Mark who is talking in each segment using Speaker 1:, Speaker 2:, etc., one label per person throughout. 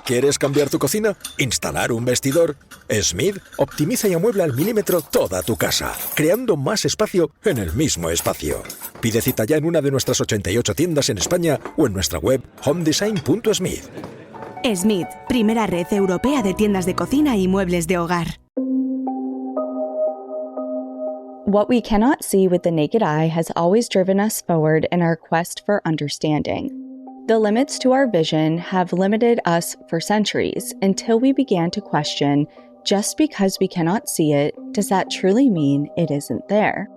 Speaker 1: ¿Quieres cambiar tu cocina? ¿Instalar un vestidor? Smith optimiza y amuebla al milímetro toda tu casa, creando más espacio en el mismo espacio. Pide cita ya en una de nuestras 88 tiendas en España o en nuestra web homedesign.smith.
Speaker 2: Smith, primera red europea de tiendas de cocina y muebles de hogar.
Speaker 3: What we cannot see with the naked eye has always driven us forward in our quest for understanding. The limits to our vision have limited us for centuries until we began to question, just because we cannot see it, does that truly mean it isn't there?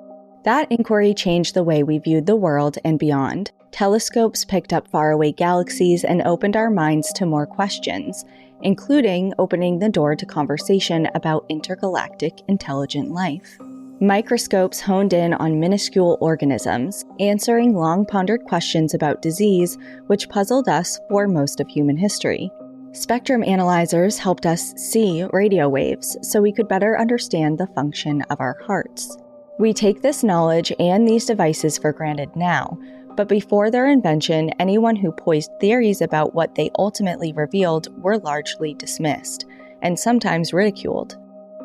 Speaker 3: That inquiry changed the way we viewed the world and beyond. Telescopes picked up faraway galaxies and opened our minds to more questions, including opening the door to conversation about intergalactic intelligent life. Microscopes honed in on minuscule organisms, answering long-pondered questions about disease, which puzzled us for most of human history. Spectrum analyzers helped us see radio waves so we could better understand the function of our hearts. We take this knowledge and these devices for granted now, but before their invention, anyone who posed theories about what they ultimately revealed were largely dismissed, and sometimes ridiculed.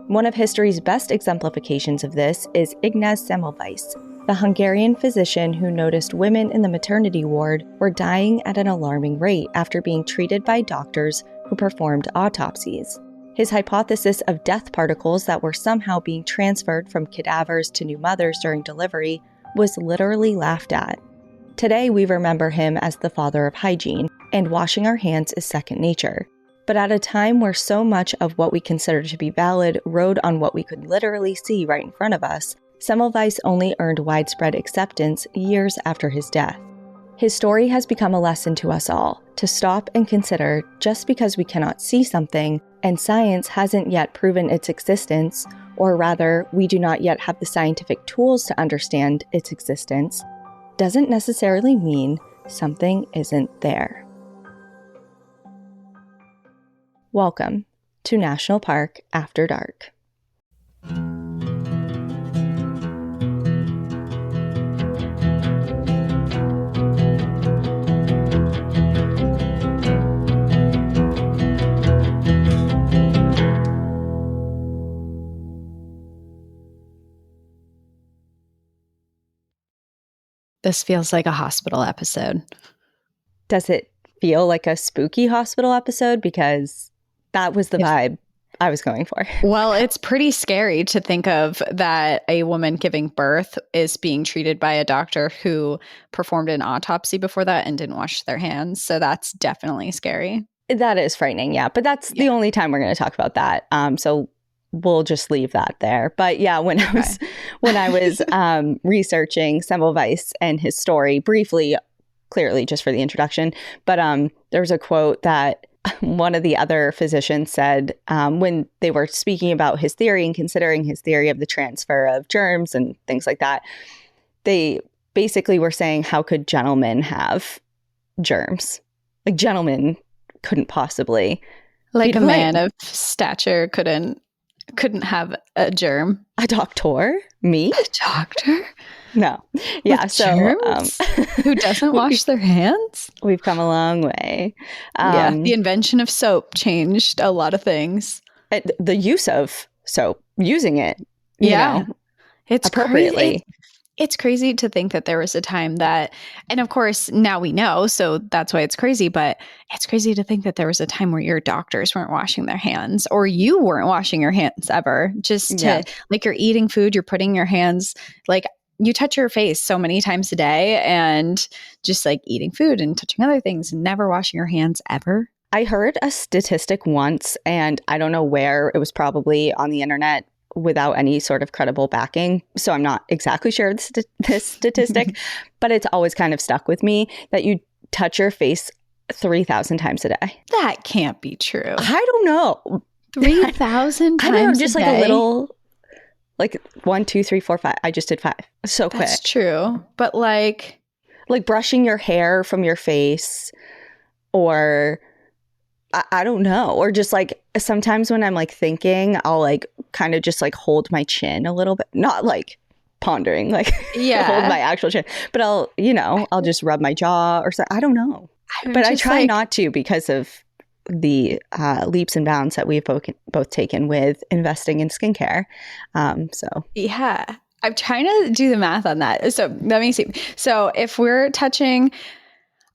Speaker 3: One of history's best exemplifications of this is Ignaz Semmelweis, the Hungarian physician who noticed women in the maternity ward were dying at an alarming rate after being treated by doctors who performed autopsies. His hypothesis of death particles that were somehow being transferred from cadavers to new mothers during delivery was literally laughed at. Today, we remember him as the father of hygiene, and washing our hands is second nature. But at a time where so much of what we consider to be valid rode on what we could literally see right in front of us, Semmelweis only earned widespread acceptance years after his death. His story has become a lesson to us all, to stop and consider just because we cannot see something, and science hasn't yet proven its existence, or rather, we do not yet have the scientific tools to understand its existence, doesn't necessarily mean something isn't there. Welcome to National Park After Dark.
Speaker 4: This feels like a hospital episode.
Speaker 3: Does it feel like a spooky hospital episode? Because that was the vibe I was going for.
Speaker 4: Well, it's pretty scary to think of that a woman giving birth is being treated by a doctor who performed an autopsy before that and didn't wash their hands. So that's definitely scary.
Speaker 3: That is frightening, yeah. But that's the only time we're going to talk about that. So we'll just leave that there. But yeah, when I was researching Semmelweis and his story briefly, clearly just for the introduction, but there was a quote that one of the other physicians said when they were speaking about his theory and considering his theory of the transfer of germs and things like that. They basically were saying, how could gentlemen have germs? Like, gentlemen couldn't possibly.
Speaker 4: Like a man of stature couldn't have a germ.
Speaker 3: A doctor? Me?
Speaker 4: A doctor?
Speaker 3: No. Yeah.
Speaker 4: With
Speaker 3: so
Speaker 4: germs? Who doesn't wash their hands?
Speaker 3: We've come a long way.
Speaker 4: Yeah. The invention of soap changed a lot of things.
Speaker 3: The use of soap, using it, you know,
Speaker 4: it's
Speaker 3: appropriately.
Speaker 4: Crazy. It's crazy to think that there was a time that, and of course now we know, so that's why it's crazy, but it's crazy to think that there was a time where your doctors weren't washing their hands, or you weren't washing your hands ever. Just to, like, you're eating food, you're putting your hands, like, you touch your face so many times a day, and just like eating food and touching other things and never washing your hands ever.
Speaker 3: I heard a statistic once, and I don't know where, it was probably on the internet without any sort of credible backing. So I'm not exactly sure this statistic, but it's always kind of stuck with me that you touch your face 3,000 times a day.
Speaker 4: That can't be true.
Speaker 3: I don't know.
Speaker 4: 3,000 times
Speaker 3: I don't know, just
Speaker 4: a
Speaker 3: like
Speaker 4: day?
Speaker 3: a little, like 1, 2, 3, 4, 5. I just did 5. So quick.
Speaker 4: That's true. But like
Speaker 3: brushing your hair from your face, or I don't know. Or just like sometimes when I'm like thinking, I'll like kind of just like hold my chin a little bit. Not like pondering, like hold my actual chin. But I'll just rub my jaw or something. I don't know. But I try not to because of the leaps and bounds that we've both taken with investing in skincare.
Speaker 4: Yeah, I'm trying to do the math on that. So let me see. So if we're touching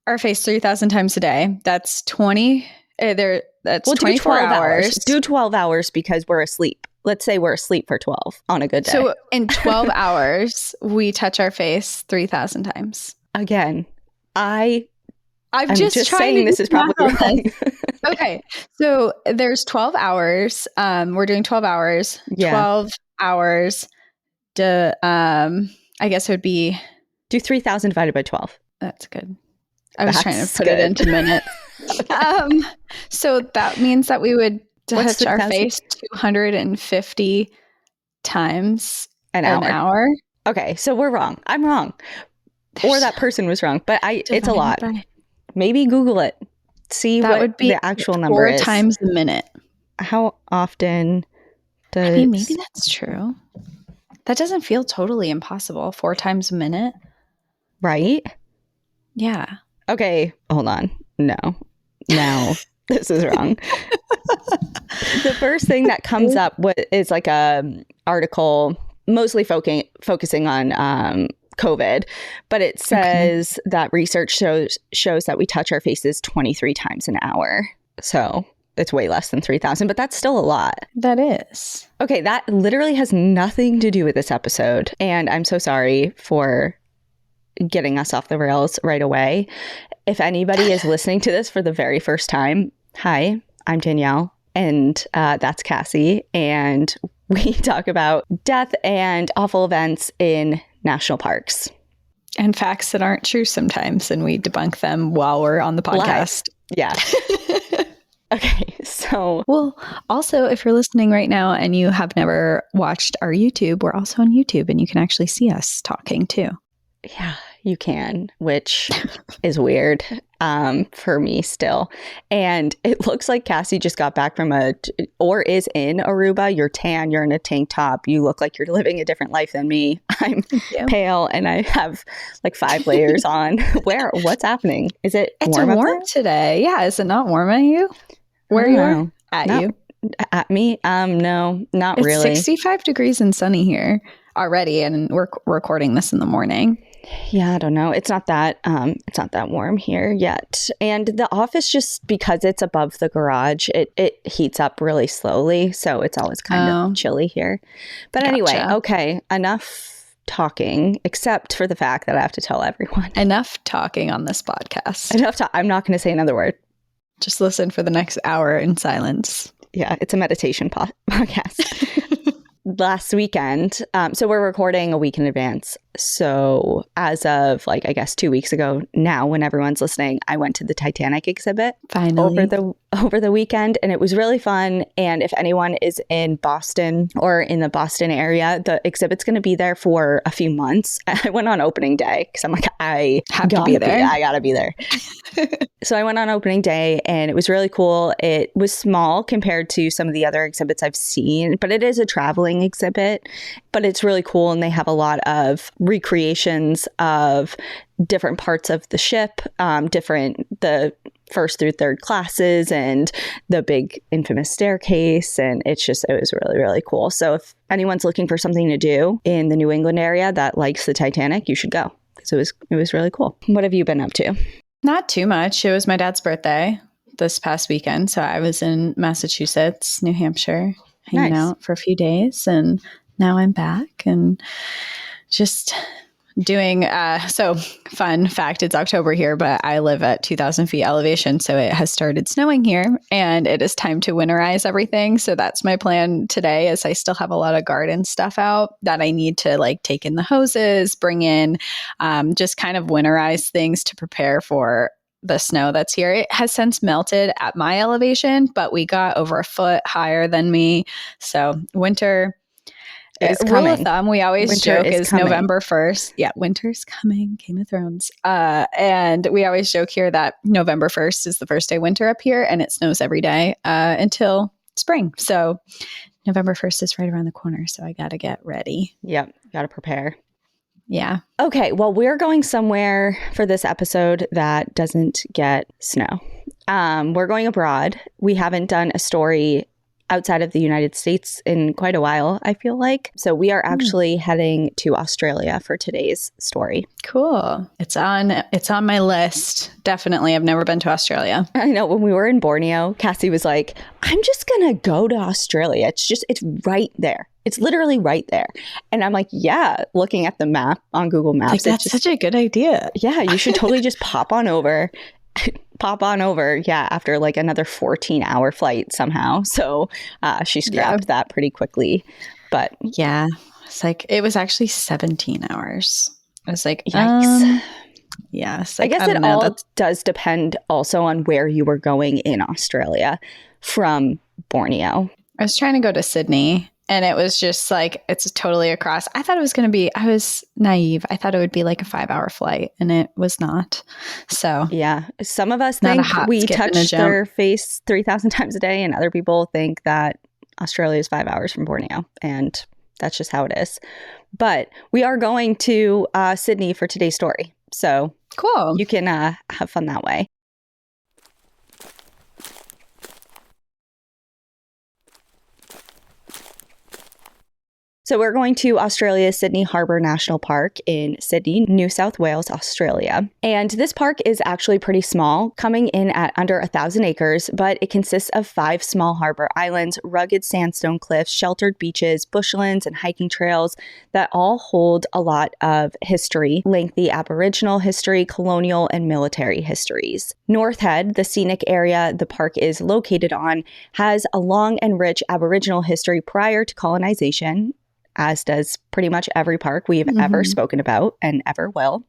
Speaker 4: our face 3,000 times a day, that's 20. That's 24 hours.
Speaker 3: Do 12 hours because we're asleep. Let's say we're asleep for 12 on a good day.
Speaker 4: So in 12 hours, we touch our face 3,000 times.
Speaker 3: Again, I'm
Speaker 4: just
Speaker 3: saying this is probably wrong.
Speaker 4: Okay. So there's 12 hours. We're doing 12 hours.
Speaker 3: Yeah.
Speaker 4: 12 hours. I guess it would be.
Speaker 3: Do 3,000 divided by 12.
Speaker 4: That's good. I was trying to put it into minutes. So that means that we would touch our face 250 times an hour.
Speaker 3: Okay, so we're wrong. I'm wrong. Or that person was wrong. But it's a lot. Maybe Google it. See that what would be the actual number is.
Speaker 4: 4 times a minute.
Speaker 3: How often does...
Speaker 4: I mean, maybe that's true. That doesn't feel totally impossible. 4 times a minute.
Speaker 3: Right?
Speaker 4: Yeah.
Speaker 3: Okay, hold on. No, this is wrong. The first thing that comes up is like a article mostly focusing on COVID, but it says that research shows that we touch our faces 23 times an hour. So it's way less than 3,000, but that's still a lot.
Speaker 4: That is.
Speaker 3: Okay, that literally has nothing to do with this episode. And I'm so sorry for getting us off the rails right away. If anybody is listening to this for the very first time, hi, I'm Danielle, and that's Cassie, and we talk about death and awful events in national parks.
Speaker 4: And facts that aren't true sometimes, and we debunk them while we're on the podcast.
Speaker 3: Yeah. Okay, so...
Speaker 4: Well, also, if you're listening right now and you have never watched our YouTube, we're also on YouTube, and you can actually see us talking too.
Speaker 3: Yeah, you can, which is weird for me still. And it looks like Cassie just got back from or is in Aruba. You're tan, you're in a tank top. You look like you're living a different life than me. I'm pale and I have like 5 layers on. What's happening? Is it warm?
Speaker 4: It's warm today. Yeah, is it not warm at you? Where are you? You?
Speaker 3: At me? No, not
Speaker 4: it's
Speaker 3: really.
Speaker 4: It's 65 degrees and sunny here already, and we're recording this in the morning.
Speaker 3: Yeah, I don't know. It's not that warm here yet. And the office, just because it's above the garage, it heats up really slowly. So it's always kind of chilly here. But anyway, okay, enough talking, except for the fact that I have to tell everyone.
Speaker 4: Enough talking on this podcast.
Speaker 3: I'm not going to say another word.
Speaker 4: Just listen for the next hour in silence.
Speaker 3: Yeah, it's a meditation podcast. Last weekend, so we're recording a week in advance. So as of I guess 2 weeks ago now, when everyone's listening, I went to the Titanic exhibit
Speaker 4: finally
Speaker 3: over the weekend, and it was really fun. And if anyone is in Boston or in the Boston area, the exhibit's going to be there for a few months. I went on opening day because I'm like, I have to be there. I gotta be there. So I went on opening day, and it was really cool. It was small compared to some of the other exhibits I've seen, but it is a traveling exhibit. But it's really cool, and they have a lot of recreations of different parts of the ship, the first through third classes, and the big infamous staircase. And it was really, really cool. So if anyone's looking for something to do in the New England area that likes the Titanic, you should go, because it was really cool. What have you been up to?
Speaker 4: Not too much. It was my dad's birthday this past weekend. So I was in Massachusetts, New Hampshire, hanging out for a few days. And now I'm back and just doing, so fun fact, it's October here, but I live at 2,000 feet elevation. So it has started snowing here, and it is time to winterize everything. So that's my plan today, as I still have a lot of garden stuff out that I need to take in the hoses, bring in, just kind of winterize things to prepare for the snow that's here. It has since melted at my elevation, but we got over a foot higher than me. So winter... Rule of thumb, we always joke is November 1st. Yeah, winter's coming, Game of Thrones. And we always joke here that November 1st is the first day winter up here, and it snows every day until spring. So November 1st is right around the corner, so I got to get ready.
Speaker 3: Yep, got to prepare.
Speaker 4: Yeah.
Speaker 3: Okay, well, we're going somewhere for this episode that doesn't get snow. We're going abroad. We haven't done a story outside of the United States in quite a while, I feel like. So we are actually heading to Australia for today's story.
Speaker 4: Cool. It's on my list. Definitely. I've never been to Australia.
Speaker 3: I know when we were in Borneo, Cassie was like, I'm just going to go to Australia. It's right there. It's literally right there. And I'm like, yeah, looking at the map on Google Maps.
Speaker 4: Like, that's such a good idea.
Speaker 3: Yeah, you should totally just pop on over. Yeah, after like another 14-hour flight somehow. So she scrapped that pretty quickly. But
Speaker 4: yeah, it's like, it was actually 17 hours. I was like,
Speaker 3: yikes.
Speaker 4: Yeah. Like,
Speaker 3: I guess it all does depend also on where you were going in Australia from Borneo.
Speaker 4: I was trying to go to Sydney. And it was just like, it's totally across. I thought it was going to be, I was naive. I thought it would be like a 5-hour flight, and it was not. So,
Speaker 3: yeah, some of us think we touch their face 3,000 times a day, and other people think that Australia is 5 hours from Borneo. And that's just how it is. But we are going to Sydney for today's story. So
Speaker 4: cool.
Speaker 3: You can have fun that way. So we're going to Australia's Sydney Harbour National Park in Sydney, New South Wales, Australia. And this park is actually pretty small, coming in at under 1,000 acres, but it consists of 5 small harbour islands, rugged sandstone cliffs, sheltered beaches, bushlands, and hiking trails that all hold a lot of history, lengthy Aboriginal history, colonial, and military histories. North Head, the scenic area the park is located on, has a long and rich Aboriginal history prior to colonization, as does pretty much every park we've ever spoken about and ever will.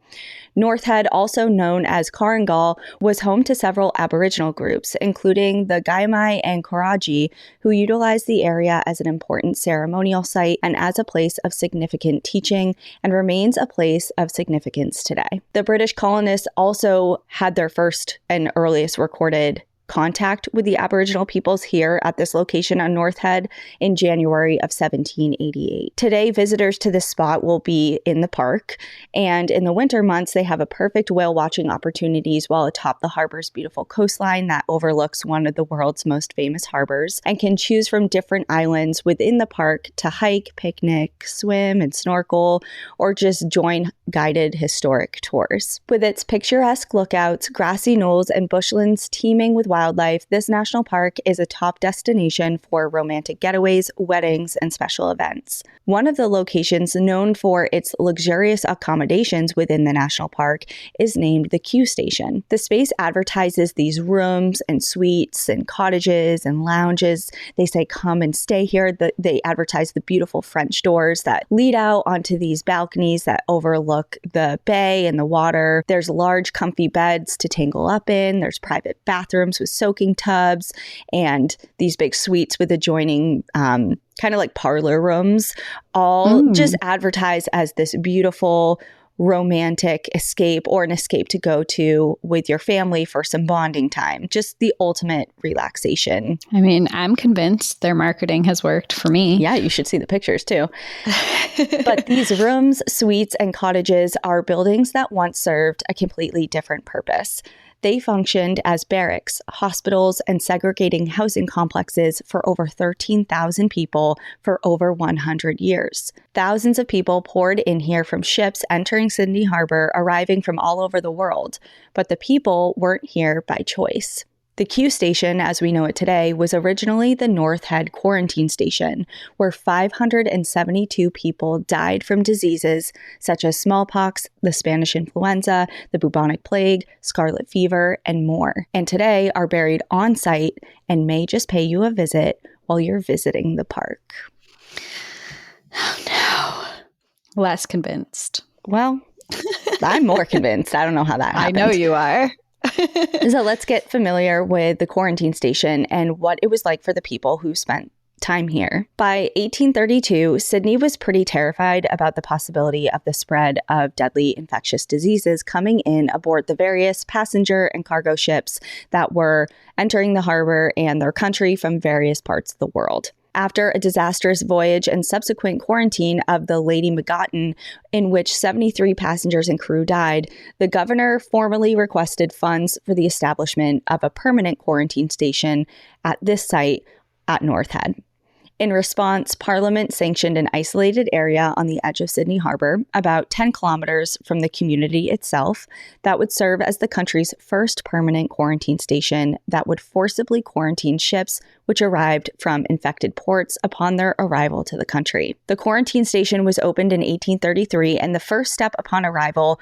Speaker 3: North Head, also known as Karangal, was home to several Aboriginal groups, including the Gaimai and Koraji, who utilized the area as an important ceremonial site and as a place of significant teaching, and remains a place of significance today. The British colonists also had their first and earliest recorded contact with the Aboriginal peoples here at this location on North Head in January of 1788. Today, visitors to this spot will be in the park, and in the winter months, they have a perfect whale watching opportunities while atop the harbor's beautiful coastline that overlooks one of the world's most famous harbors, and can choose from different islands within the park to hike, picnic, swim, and snorkel, or just join guided historic tours. With its picturesque lookouts, grassy knolls, and bushlands teeming with wildlife, this national park is a top destination for romantic getaways, weddings, and special events. One of the locations known for its luxurious accommodations within the national park is named the Q Station. The space advertises these rooms and suites and cottages and lounges. They say, come and stay here. They advertise the beautiful French doors that lead out onto these balconies that overlook the bay and the water. There's large, comfy beds to tangle up in. There's private bathrooms with soaking tubs and these big suites with adjoining kind of like parlor rooms, all just advertised as this beautiful romantic escape, or an escape to go to with your family for some bonding time. Just the ultimate relaxation.
Speaker 4: I mean, I'm convinced their marketing has worked for me.
Speaker 3: Yeah, you should see the pictures too. But these rooms, suites, and cottages are buildings that once served a completely different purpose. They functioned as barracks, hospitals, and segregating housing complexes for over 13,000 people for over 100 years. Thousands of people poured in here from ships entering Sydney Harbour, arriving from all over the world. But the people weren't here by choice. The Q Station, as we know it today, was originally the North Head Quarantine Station, where 572 people died from diseases such as smallpox, the Spanish influenza, the bubonic plague, scarlet fever, and more, and today are buried on site and may just pay you a visit while you're visiting the park.
Speaker 4: Oh no. Less convinced.
Speaker 3: Well, I'm more convinced. I don't know how that happened.
Speaker 4: I know you are.
Speaker 3: So let's get familiar with the quarantine station and what it was like for the people who spent time here. By 1832, Sydney was pretty terrified about the possibility of the spread of deadly infectious diseases coming in aboard the various passenger and cargo ships that were entering the harbor and their country from various parts of the world. After a disastrous voyage and subsequent quarantine of the Lady Migotten, in which 73 passengers and crew died, the governor formally requested funds for the establishment of a permanent quarantine station at this site at North Head. In response, Parliament sanctioned an isolated area on the edge of Sydney Harbour, about 10 kilometres from the community itself, that would serve as the country's first permanent quarantine station that would forcibly quarantine ships which arrived from infected ports upon their arrival to the country. The quarantine station was opened in 1833, and the first step upon arrival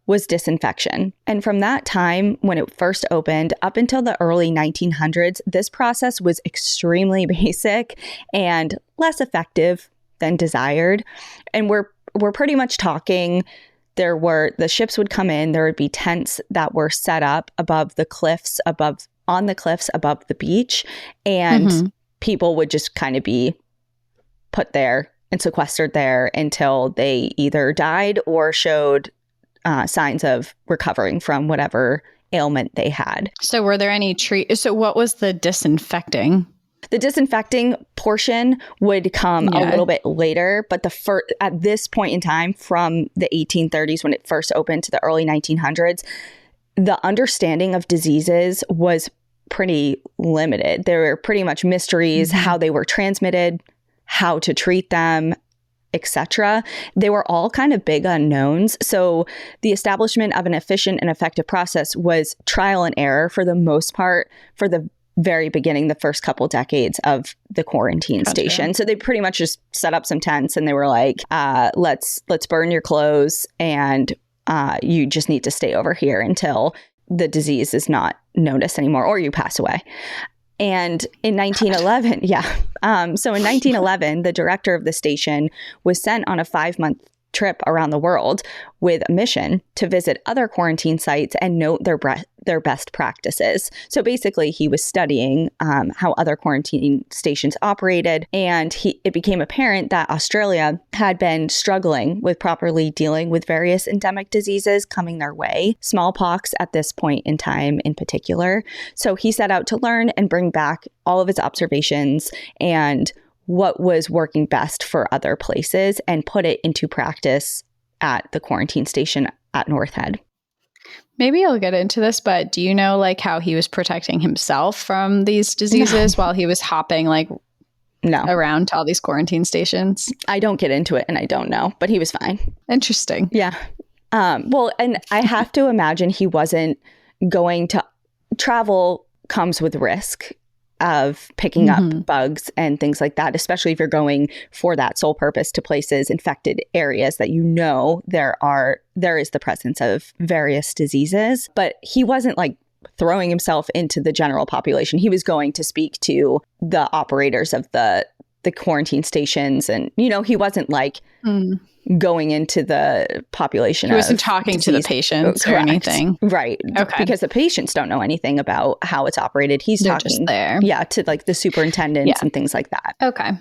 Speaker 3: was disinfection. And from that time, when it first opened, up until the early 1900s, this process was extremely basic and less effective than desired. And we're pretty much talking, the ships would come in, there would be tents that were set up above the cliffs, on the cliffs above the beach, and people would just kind of be put there and sequestered there until they either died or showed signs of recovering from whatever ailment they had.
Speaker 4: So were there any So what was the disinfecting?
Speaker 3: The disinfecting portion would come a little bit later, but at this point in time, from the 1830s when it first opened to the early 1900s, the understanding of diseases was pretty limited. There were pretty much mysteries, how they were transmitted, how to treat them, etc. They were all kind of big unknowns. So the establishment of an efficient and effective process was trial and error for the most part for the very beginning, the first couple decades of the quarantine station. So they pretty much just set up some tents and they were like, let's burn your clothes and you just need to stay over here until the disease is not noticed anymore or you pass away. And in 1911, so in 1911, the director of the station was sent on a 5-month trip around the world with a mission to visit other quarantine sites and note their best practices. So basically, he was studying how other quarantine stations operated, and it became apparent that Australia had been struggling with properly dealing with various endemic diseases coming their way, smallpox at this point in time in particular. So he set out to learn and bring back all of his observations and what was working best for other places and put it into practice at the quarantine station at North Head.
Speaker 4: Maybe I'll get into this, but do you know like how he was protecting himself from these diseases while he was hopping around to all these quarantine stations?
Speaker 3: I don't get into it and I don't know, but he was fine.
Speaker 4: Interesting.
Speaker 3: Yeah. Well, and I have to imagine he wasn't going to travel comes with risk of picking up bugs and things like that, especially if you're going for that sole purpose to places, infected areas that there is the presence of various diseases. But he wasn't like throwing himself into the general population. He was going to speak to the operators of the quarantine stations. And, he wasn't like going into the population.
Speaker 4: He wasn't talking to the patients or anything.
Speaker 3: Right.
Speaker 4: Okay.
Speaker 3: Because the patients don't know anything about how it's operated. They're talking
Speaker 4: just there.
Speaker 3: Yeah, to like the superintendents and things like that.
Speaker 4: Okay.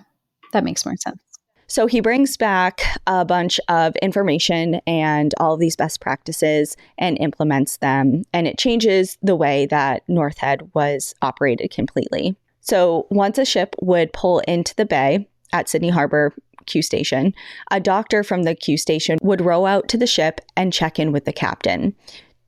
Speaker 4: That makes more sense.
Speaker 3: So he brings back a bunch of information and all of these best practices and implements them. And it changes the way that North Head was operated completely. So once a ship would pull into the bay at Sydney Harbour Q Station, a doctor from the Q Station would row out to the ship and check in with the captain,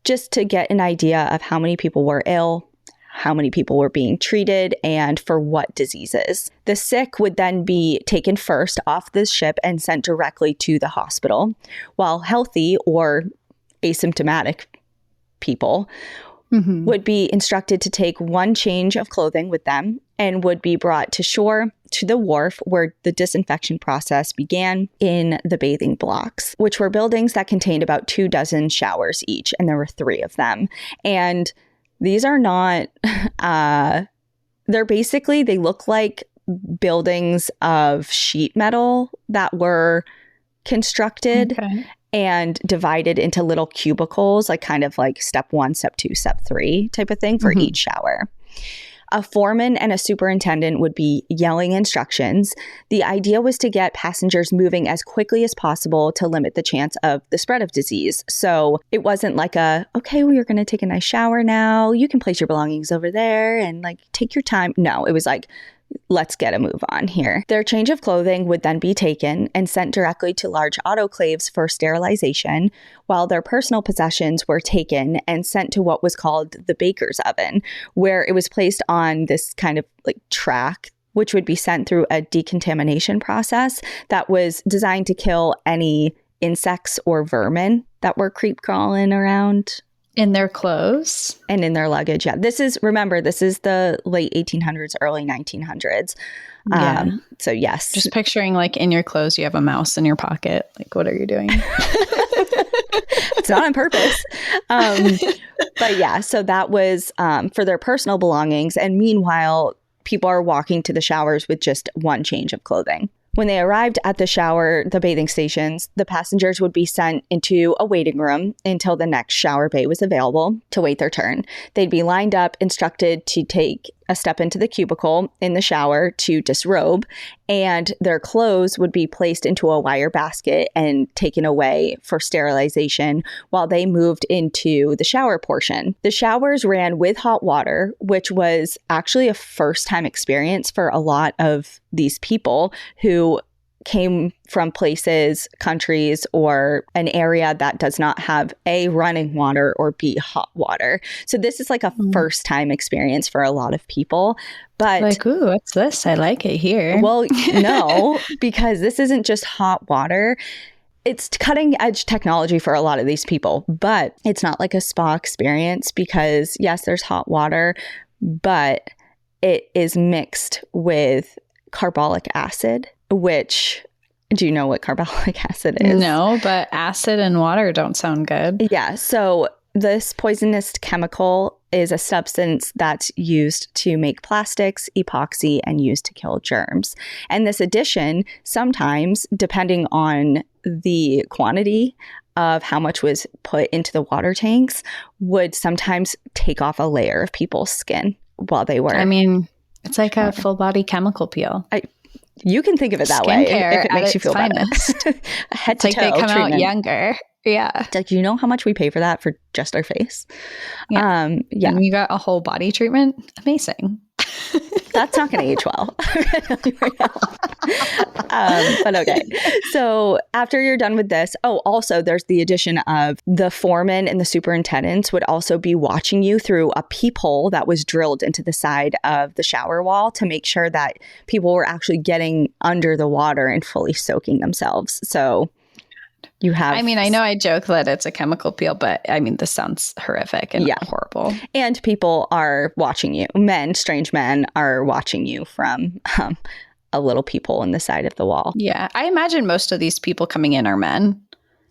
Speaker 3: just to get an idea of how many people were ill, how many people were being treated, and for what diseases. The sick would then be taken first off the ship and sent directly to the hospital, while healthy or asymptomatic people would be instructed to take one change of clothing with them and would be brought to shore to the wharf where the disinfection process began in the bathing blocks, which were buildings that contained about 24 showers each, and there were 3 of them. And these are not, they look like buildings of sheet metal that were constructed and divided into little cubicles, like kind of like step 1, step 2, step 3 type of thing for each shower. A foreman and a superintendent would be yelling instructions. The idea was to get passengers moving as quickly as possible to limit the chance of the spread of disease. So it wasn't like okay, well, you're going to take a nice shower now. You can place your belongings over there and like take your time. No, it was like, let's get a move on here. Their change of clothing would then be taken and sent directly to large autoclaves for sterilization, while their personal possessions were taken and sent to what was called the baker's oven, where it was placed on this kind of like track, which would be sent through a decontamination process that was designed to kill any insects or vermin that were creep crawling around.
Speaker 4: In their clothes?
Speaker 3: And in their luggage, yeah. This is the late 1800s, early 1900s.
Speaker 4: Yeah.
Speaker 3: So yes.
Speaker 4: Just picturing like in your clothes, you have a mouse in your pocket. Like, what are you doing?
Speaker 3: It's not on purpose. But yeah, so that was for their personal belongings. And meanwhile, people are walking to the showers with just one change of clothing. When they arrived at the bathing stations, the passengers would be sent into a waiting room until the next shower bay was available to wait their turn. They'd be lined up, instructed to take a step into the cubicle in the shower to disrobe, and their clothes would be placed into a wire basket and taken away for sterilization while they moved into the shower portion. The showers ran with hot water, which was actually a first-time experience for a lot of these people who came from places, countries, or an area that does not have A, running water, or B, hot water. So this is like a first time experience for a lot of people. But
Speaker 4: like, ooh, what's this? I like it here.
Speaker 3: Well, no, because this isn't just hot water. It's cutting edge technology for a lot of these people, but it's not like a spa experience because yes, there's hot water, but it is mixed with carbolic acid, which, do you know what carbolic acid is?
Speaker 4: No, but acid and water don't sound good.
Speaker 3: Yeah. So this poisonous chemical is a substance that's used to make plastics, epoxy, and used to kill germs. And this addition, sometimes, depending on the quantity of how much was put into the water tanks, would sometimes take off a layer of people's skin while they were.
Speaker 4: I mean, it's like a full body chemical peel.
Speaker 3: You can think of it that way if it makes you feel better. Head to toe
Speaker 4: they come
Speaker 3: treatment.
Speaker 4: out younger. Yeah.
Speaker 3: Like, you know how much we pay for that for just our face?
Speaker 4: Yeah.
Speaker 3: Yeah.
Speaker 4: And you got a whole body treatment? Amazing.
Speaker 3: That's not going to age well. But okay. So after you're done with this, also there's the addition of the foreman and the superintendents would also be watching you through a peephole that was drilled into the side of the shower wall to make sure that people were actually getting under the water and fully soaking themselves. So you have... I
Speaker 4: mean, I know I joke that it's a chemical peel, but I mean, this sounds horrific and horrible.
Speaker 3: And people are watching you. Strange men are watching you from a little peephole in the side of the wall.
Speaker 4: Yeah. I imagine most of these people coming in are men.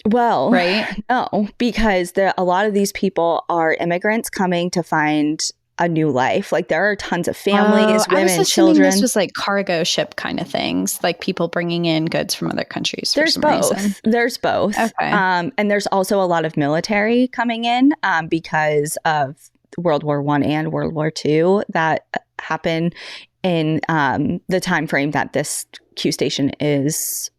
Speaker 3: Well,
Speaker 4: right?
Speaker 3: No, because a lot of these people are immigrants coming to find a new life. Like, there are tons of families, women, children.
Speaker 4: This was like cargo ship kind of things, like people bringing in goods from other countries.
Speaker 3: There's both. There's both.
Speaker 4: Okay.
Speaker 3: And there's also a lot of military coming in because of World War I and World War II that happened in the time frame that this Q station is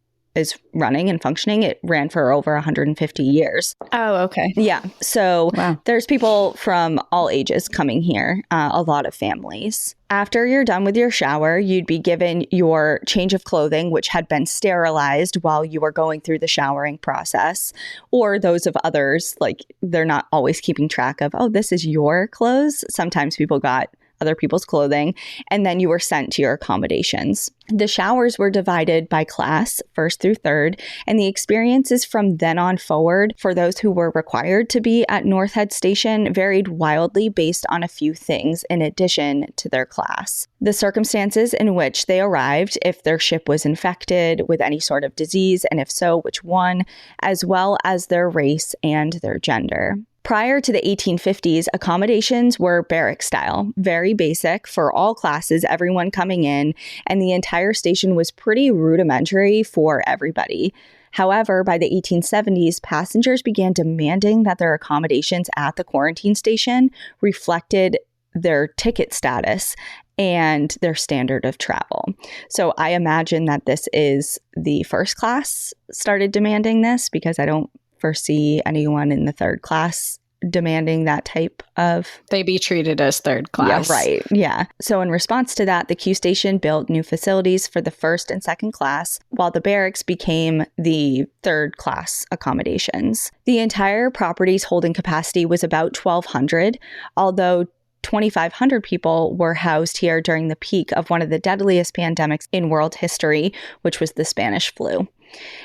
Speaker 3: running and functioning. It ran for over 150 years.
Speaker 4: Oh, okay.
Speaker 3: Yeah. So
Speaker 4: wow.
Speaker 3: There's people from all ages coming here, a lot of families. After you're done with your shower, you'd be given your change of clothing, which had been sterilized while you were going through the showering process, or those of others. Like, they're not always keeping track of, this is your clothes. Sometimes people got other people's clothing, and then you were sent to your accommodations. The showers were divided by class, 1st through 3rd, and the experiences from then on forward for those who were required to be at North Head Station varied wildly based on a few things in addition to their class. The circumstances in which they arrived, if their ship was infected with any sort of disease, and if so, which one, as well as their race and their gender. Prior to the 1850s, accommodations were barrack style, very basic for all classes, everyone coming in, and the entire station was pretty rudimentary for everybody. However, by the 1870s, passengers began demanding that their accommodations at the quarantine station reflected their ticket status and their standard of travel. So I imagine that this is the first class started demanding this, because I don't foresee anyone in the 3rd class demanding that type of...
Speaker 4: They be treated as third class.
Speaker 3: Yeah, right. Yeah. So in response to that, the Q Station built new facilities for the first and second class, while the barracks became the third class accommodations. The entire property's holding capacity was about 1,200, although 2,500 people were housed here during the peak of one of the deadliest pandemics in world history, which was the Spanish flu.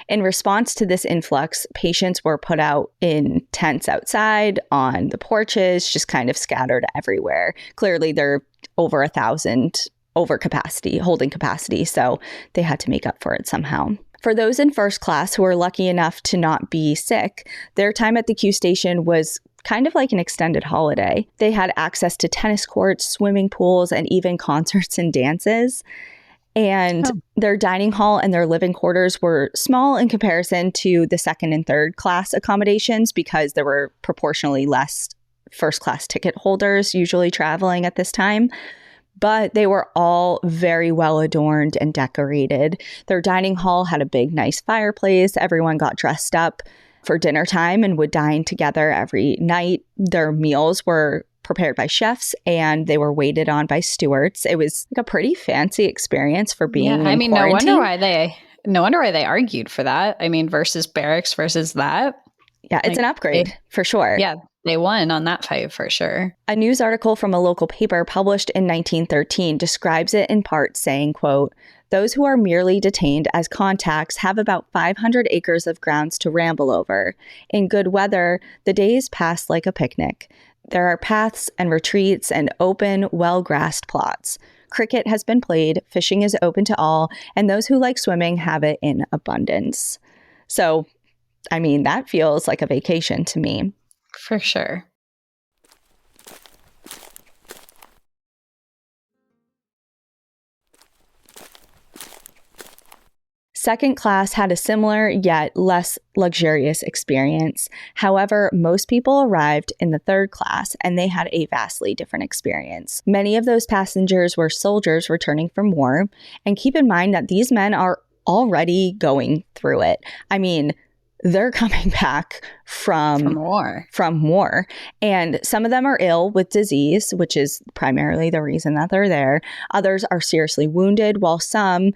Speaker 3: In response to this influx, patients were put out in tents outside, on the porches, just kind of scattered everywhere. Clearly, they're over 1,000 over capacity, holding capacity, so they had to make up for it somehow. For those in first class who were lucky enough to not be sick, their time at the Q Station was kind of like an extended holiday. They had access to tennis courts, swimming pools, and even concerts and dances. And their dining hall and their living quarters were small in comparison to the second and third class accommodations because there were proportionally less first class ticket holders usually traveling at this time. But they were all very well adorned and decorated. Their dining hall had a big, nice fireplace. Everyone got dressed up for dinner time and would dine together every night. Their meals were prepared by chefs and they were waited on by stewards. It was like a pretty fancy experience for being in quarantine.
Speaker 4: no wonder why they argued for that. I mean, versus barracks versus that.
Speaker 3: Yeah, it's an upgrade for sure.
Speaker 4: Yeah, they won on that fight for sure.
Speaker 3: A news article from a local paper published in 1913 describes it in part saying, quote, "Those who are merely detained as contacts have about 500 acres of grounds to ramble over. In good weather, the days pass like a picnic. There are paths and retreats and open, well-grassed plots. Cricket has been played, fishing is open to all, and those who like swimming have it in abundance." So, I mean, that feels like a vacation to me.
Speaker 4: For sure.
Speaker 3: Second class had a similar yet less luxurious experience. However, most people arrived in the third class and they had a vastly different experience. Many of those passengers were soldiers returning from war. And keep in mind that these men are already going through it. I mean, they're coming back from war. And some of them are ill with disease, which is primarily the reason that they're there. Others are seriously wounded, while some,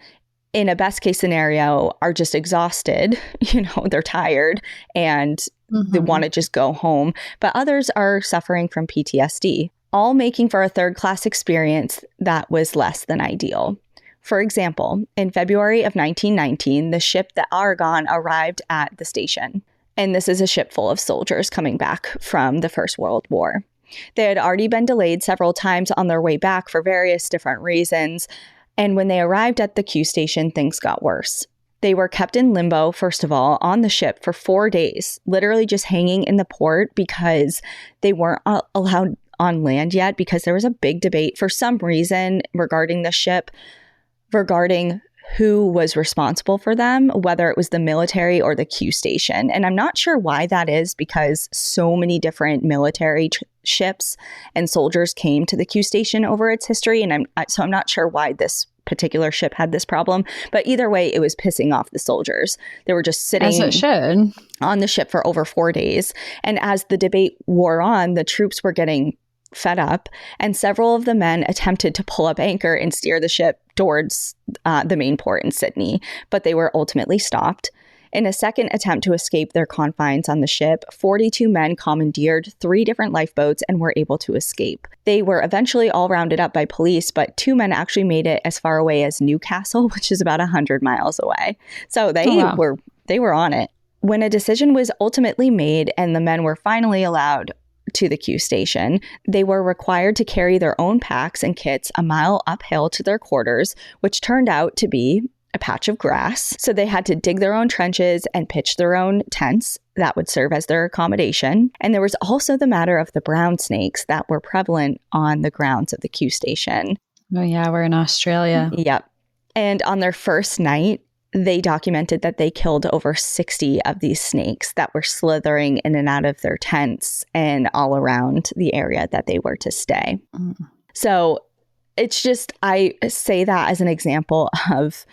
Speaker 3: in a best case scenario, are just exhausted. You know, they're tired and they want to just go home. But others are suffering from PTSD, all making for a third class experience that was less than ideal. For example, in February of 1919, the ship the Aragon arrived at the station. And this is a ship full of soldiers coming back from the First World War. They had already been delayed several times on their way back for various different reasons. And when they arrived at the Q Station, things got worse. They were kept in limbo, first of all, on the ship for 4 days, literally just hanging in the port because they weren't allowed on land yet because there was a big debate for some reason regarding the ship, regarding who was responsible for them, whether it was the military or the Q Station. And I'm not sure why that is because so many different military ships and soldiers came to the Q Station over its history. And I'm not sure why this particular ship had this problem. But either way, it was pissing off the soldiers. They were just sitting on the ship for over 4 days. And as the debate wore on, the troops were getting fed up, and several of the men attempted to pull up anchor and steer the ship towards the main port in Sydney, but they were ultimately stopped. In a second attempt to escape their confines on the ship, 42 men commandeered 3 different lifeboats and were able to escape. They were eventually all rounded up by police, but 2 men actually made it as far away as Newcastle, which is about 100 miles away. So they were on it. When a decision was ultimately made and the men were finally allowed to the Q Station, they were required to carry their own packs and kits a mile uphill to their quarters, which turned out to be a patch of grass. So they had to dig their own trenches and pitch their own tents that would serve as their accommodation. And there was also the matter of the brown snakes that were prevalent on the grounds of the Q Station.
Speaker 4: Oh yeah, we're in Australia.
Speaker 3: Yep. And on their first night, they documented that they killed over 60 of these snakes that were slithering in and out of their tents and all around the area that they were to stay. So it's just, I say that as an example of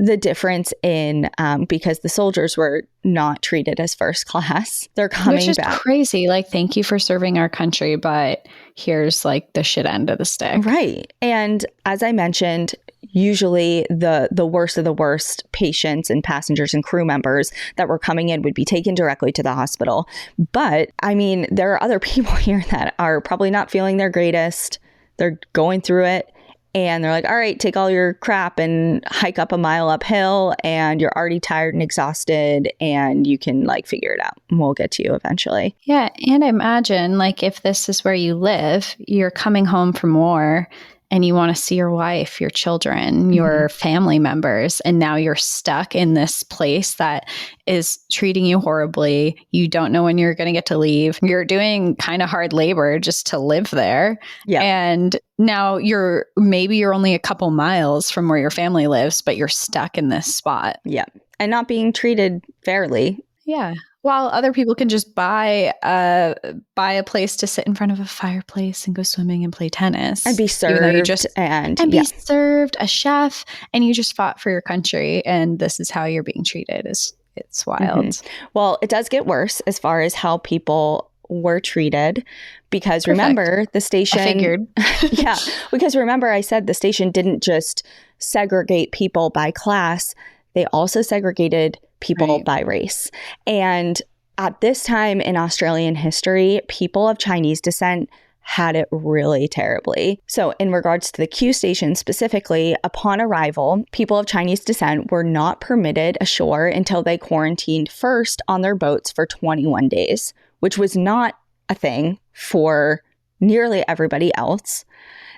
Speaker 3: the difference in, because the soldiers were not treated as first class. They're coming
Speaker 4: Which is
Speaker 3: back.
Speaker 4: crazy. Like, thank you for serving our country, but here's like the shit end of the stick.
Speaker 3: Right. And as I mentioned, usually the worst of the worst patients and passengers and crew members that were coming in would be taken directly to the hospital. But I mean, there are other people here that are probably not feeling their greatest. They're going through it. And they're like, all right, take all your crap and hike up a mile uphill, and you're already tired and exhausted, and you can like figure it out. And we'll get to you eventually.
Speaker 4: Yeah. And imagine like if this is where you live, you're coming home from war and you want to see your wife, your children, your family members, and now you're stuck in this place that is treating you horribly. You don't know when you're going to get to leave. You're doing kind of hard labor just to live there.
Speaker 3: Yeah.
Speaker 4: And now you're only a couple miles from where your family lives, but you're stuck in this spot.
Speaker 3: Yeah. And not being treated fairly.
Speaker 4: Yeah. While other people can just buy a place to sit in front of a fireplace and go swimming and play tennis.
Speaker 3: And be served. And
Speaker 4: be served, a chef, and you just fought for your country. And this is how you're being treated. It's wild.
Speaker 3: Well, it does get worse as far as how people were treated. Because remember, the station...
Speaker 4: I figured.
Speaker 3: Yeah. Because remember, I said the station didn't just segregate people by class. They also segregated people by race. And at this time in Australian history, people of Chinese descent had it really terribly. So in regards to the Q station specifically, upon arrival, people of Chinese descent were not permitted ashore until they quarantined first on their boats for 21 days, which was not a thing for nearly everybody else.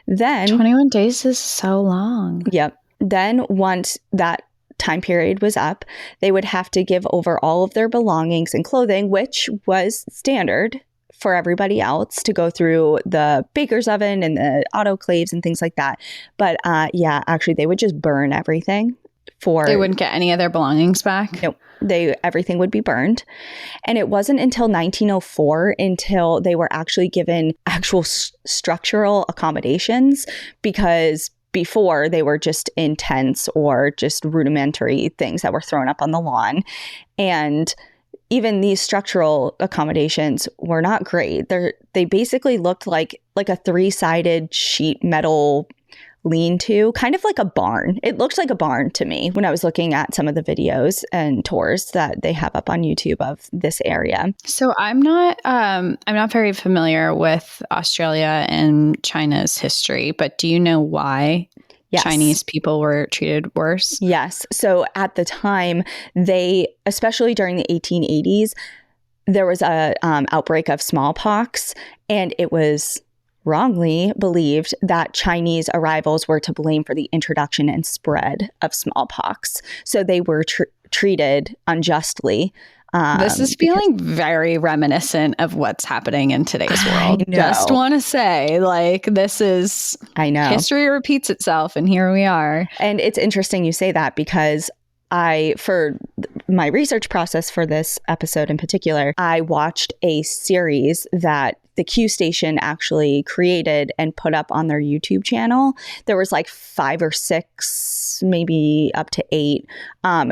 Speaker 3: Then
Speaker 4: 21 days is so long.
Speaker 3: Yep. Then once that time period was up, they would have to give over all of their belongings and clothing, which was standard for everybody else, to go through the baker's oven and the autoclaves and things like that. But actually they would just burn everything. They
Speaker 4: wouldn't get any of their belongings back?
Speaker 3: Nope. Everything would be burned. And it wasn't until 1904 until they were actually given actual structural accommodations, because before they were just in tents or just rudimentary things that were thrown up on the lawn. And even these structural accommodations were not great. They basically looked like a 3-sided sheet metal lean-to, kind of like a barn. It looked like a barn to me when I was looking at some of the videos and tours that they have up on YouTube of this area.
Speaker 4: So I'm not very familiar with Australia and China's history, but do you know why Chinese people were treated worse?
Speaker 3: Yes. So at the time, especially during the 1880s, there was a outbreak of smallpox, and it was wrongly believed that Chinese arrivals were to blame for the introduction and spread of smallpox. So they were treated unjustly.
Speaker 4: This is feeling very reminiscent of what's happening in today's world. Just want to say, like, I know. History repeats itself, and here we are.
Speaker 3: And it's interesting you say that, because for my research process for this episode in particular, I watched a series that the Q station actually created and put up on their YouTube channel. There was like 5 or 6, maybe up to 8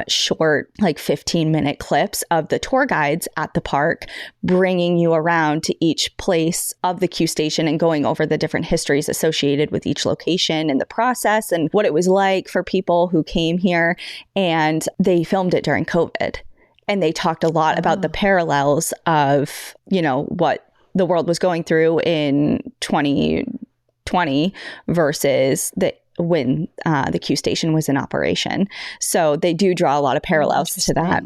Speaker 3: short, like 15-minute clips of the tour guides at the park, bringing you around to each place of the Q station and going over the different histories associated with each location and the process and what it was like for people who came here. And they filmed it during COVID. And they talked a lot about the parallels of, what the world was going through in 2020 versus when the Q station was in operation. So they do draw a lot of parallels to that.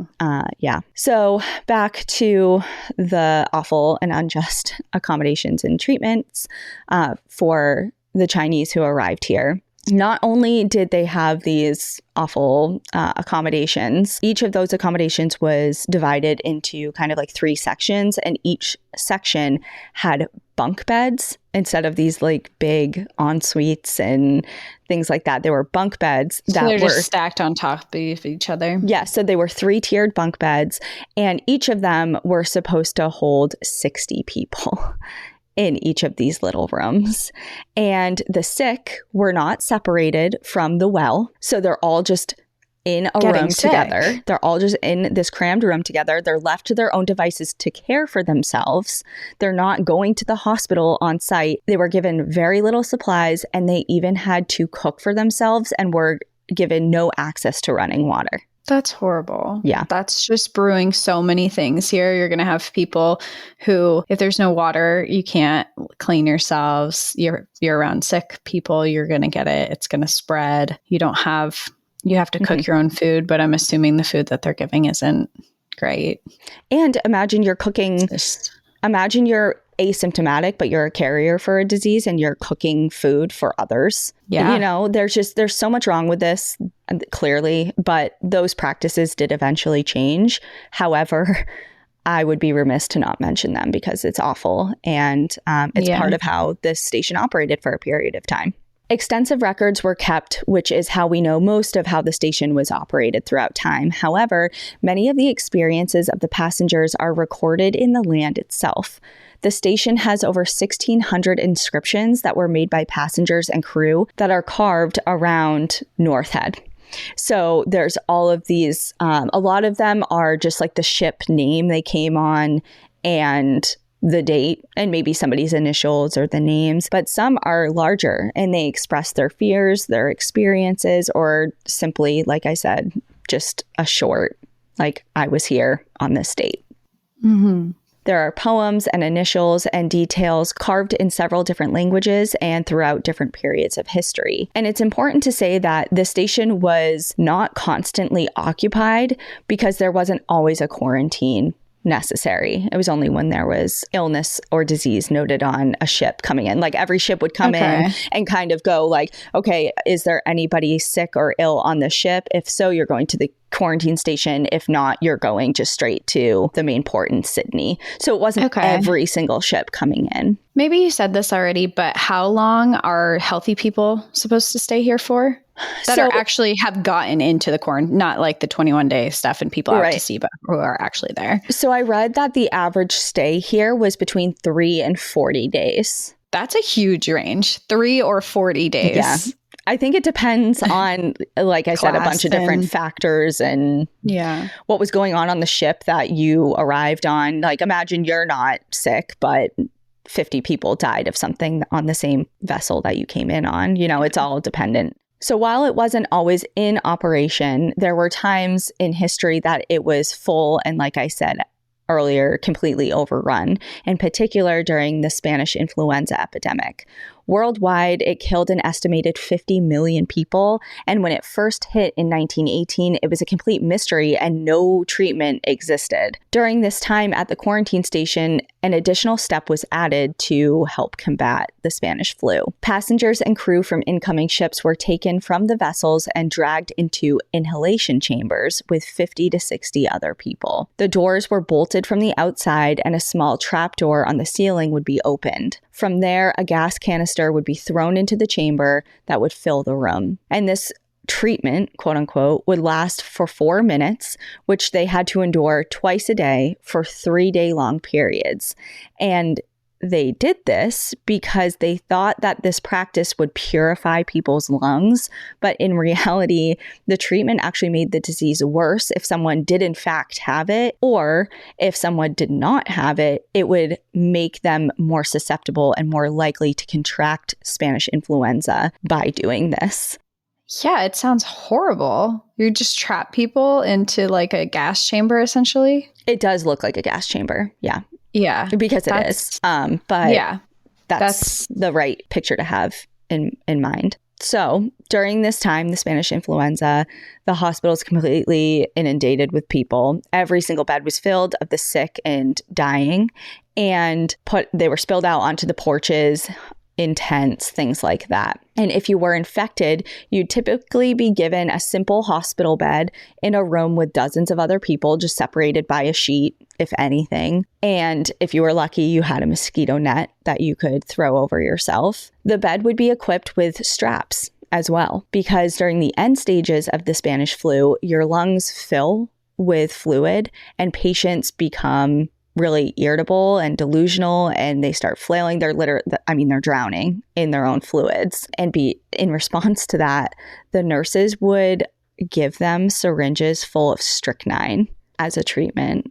Speaker 3: So back to the awful and unjust accommodations and treatments for the Chinese who arrived here. Not only did they have these awful accommodations, each of those accommodations was divided into kind of like 3 sections, and each section had bunk beds instead of these like big en-suites and things like that. There were bunk beds that
Speaker 4: were
Speaker 3: just
Speaker 4: stacked on top of each other.
Speaker 3: Yeah, so they were 3-tiered bunk beds, and each of them were supposed to hold 60 people in each of these little rooms. And the sick were not separated from the well. So they're all just in a
Speaker 4: getting
Speaker 3: room
Speaker 4: sick
Speaker 3: together. They're all just in this crammed room together. They're left to their own devices to care for themselves. They're not going to the hospital on site. They were given very little supplies, and they even had to cook for themselves and were given no access to running water.
Speaker 4: That's horrible.
Speaker 3: Yeah.
Speaker 4: That's just brewing so many things here. You're going to have people who, if there's no water, you can't clean yourselves. You're around sick people. You're going to get it. It's going to spread. You have to cook your own food, but I'm assuming the food that they're giving isn't great.
Speaker 3: And imagine you're cooking, imagine you're asymptomatic, but you're a carrier for a disease and you're cooking food for others.
Speaker 4: Yeah.
Speaker 3: You know, there's so much wrong with this, clearly, but those practices did eventually change. However, I would be remiss to not mention them because it's awful. And it's part of how this station operated for a period of time. Extensive records were kept, which is how we know most of how the station was operated throughout time. However, many of the experiences of the passengers are recorded in the land itself. The station has over 1,600 inscriptions that were made by passengers and crew that are carved around North Head. So there's all of these, a lot of them are just like the ship name they came on and the date and maybe somebody's initials or the names, but some are larger and they express their fears, their experiences, or simply, like I said, just a short, like, I was here on this date.
Speaker 4: Mm-hmm.
Speaker 3: There are poems and initials and details carved in several different languages and throughout different periods of history. And it's important to say that the station was not constantly occupied because there wasn't always a quarantine necessary. It was only when there was illness or disease noted on a ship coming in. Like, every ship would come in and kind of go like, okay, is there anybody sick or ill on the ship? If so, you're going to the quarantine station. If not, you're going just straight to the main port in Sydney. So it wasn't every single ship coming in.
Speaker 4: Maybe you said this already, but how long are healthy people supposed to stay here for? That are actually have gotten into the quarantine, not like the 21-day stuff and people out to sea, but who are actually there.
Speaker 3: So I read that the average stay here was between 3 and 40 days.
Speaker 4: That's a huge range. 3 or 40 days.
Speaker 3: Yeah. I think it depends on, like I said, a bunch of different factors and what was going on the ship that you arrived on. Like, imagine you're not sick, but 50 people died of something on the same vessel that you came in on. You know, it's all dependent. So while it wasn't always in operation, there were times in history that it was full and, like I said earlier, completely overrun, in particular during the Spanish influenza epidemic. Worldwide, it killed an estimated 50 million people. And when it first hit in 1918, it was a complete mystery and no treatment existed. During this time at the quarantine station, an additional step was added to help combat the Spanish flu. Passengers and crew from incoming ships were taken from the vessels and dragged into inhalation chambers with 50 to 60 other people. The doors were bolted from the outside and a small trapdoor on the ceiling would be opened. From there, a gas canister would be thrown into the chamber that would fill the room. And this treatment, quote unquote, would last for 4 minutes, which they had to endure twice a day for 3-day-long periods. And they did this because they thought that this practice would purify people's lungs. But in reality, the treatment actually made the disease worse if someone did in fact have it, or if someone did not have it, it would make them more susceptible and more likely to contract Spanish influenza by doing this.
Speaker 4: Yeah, it sounds horrible. You just trap people into like a gas chamber, essentially.
Speaker 3: It does look like a gas chamber. Yeah.
Speaker 4: Yeah.
Speaker 3: Because it is. But yeah, that's the right picture to have in mind. So during this time, the Spanish influenza, the hospital is completely inundated with people. Every single bed was filled of the sick and dying, and they were spilled out onto the porches, in tents, things like that. And if you were infected, you'd typically be given a simple hospital bed in a room with dozens of other people, just separated by a sheet, if anything. And if you were lucky, you had a mosquito net that you could throw over yourself. The bed would be equipped with straps as well, because during the end stages of the Spanish flu, your lungs fill with fluid and patients become really irritable and delusional, and they start flailing. They're drowning in their own fluids. And in response to that, the nurses would give them syringes full of strychnine as a treatment.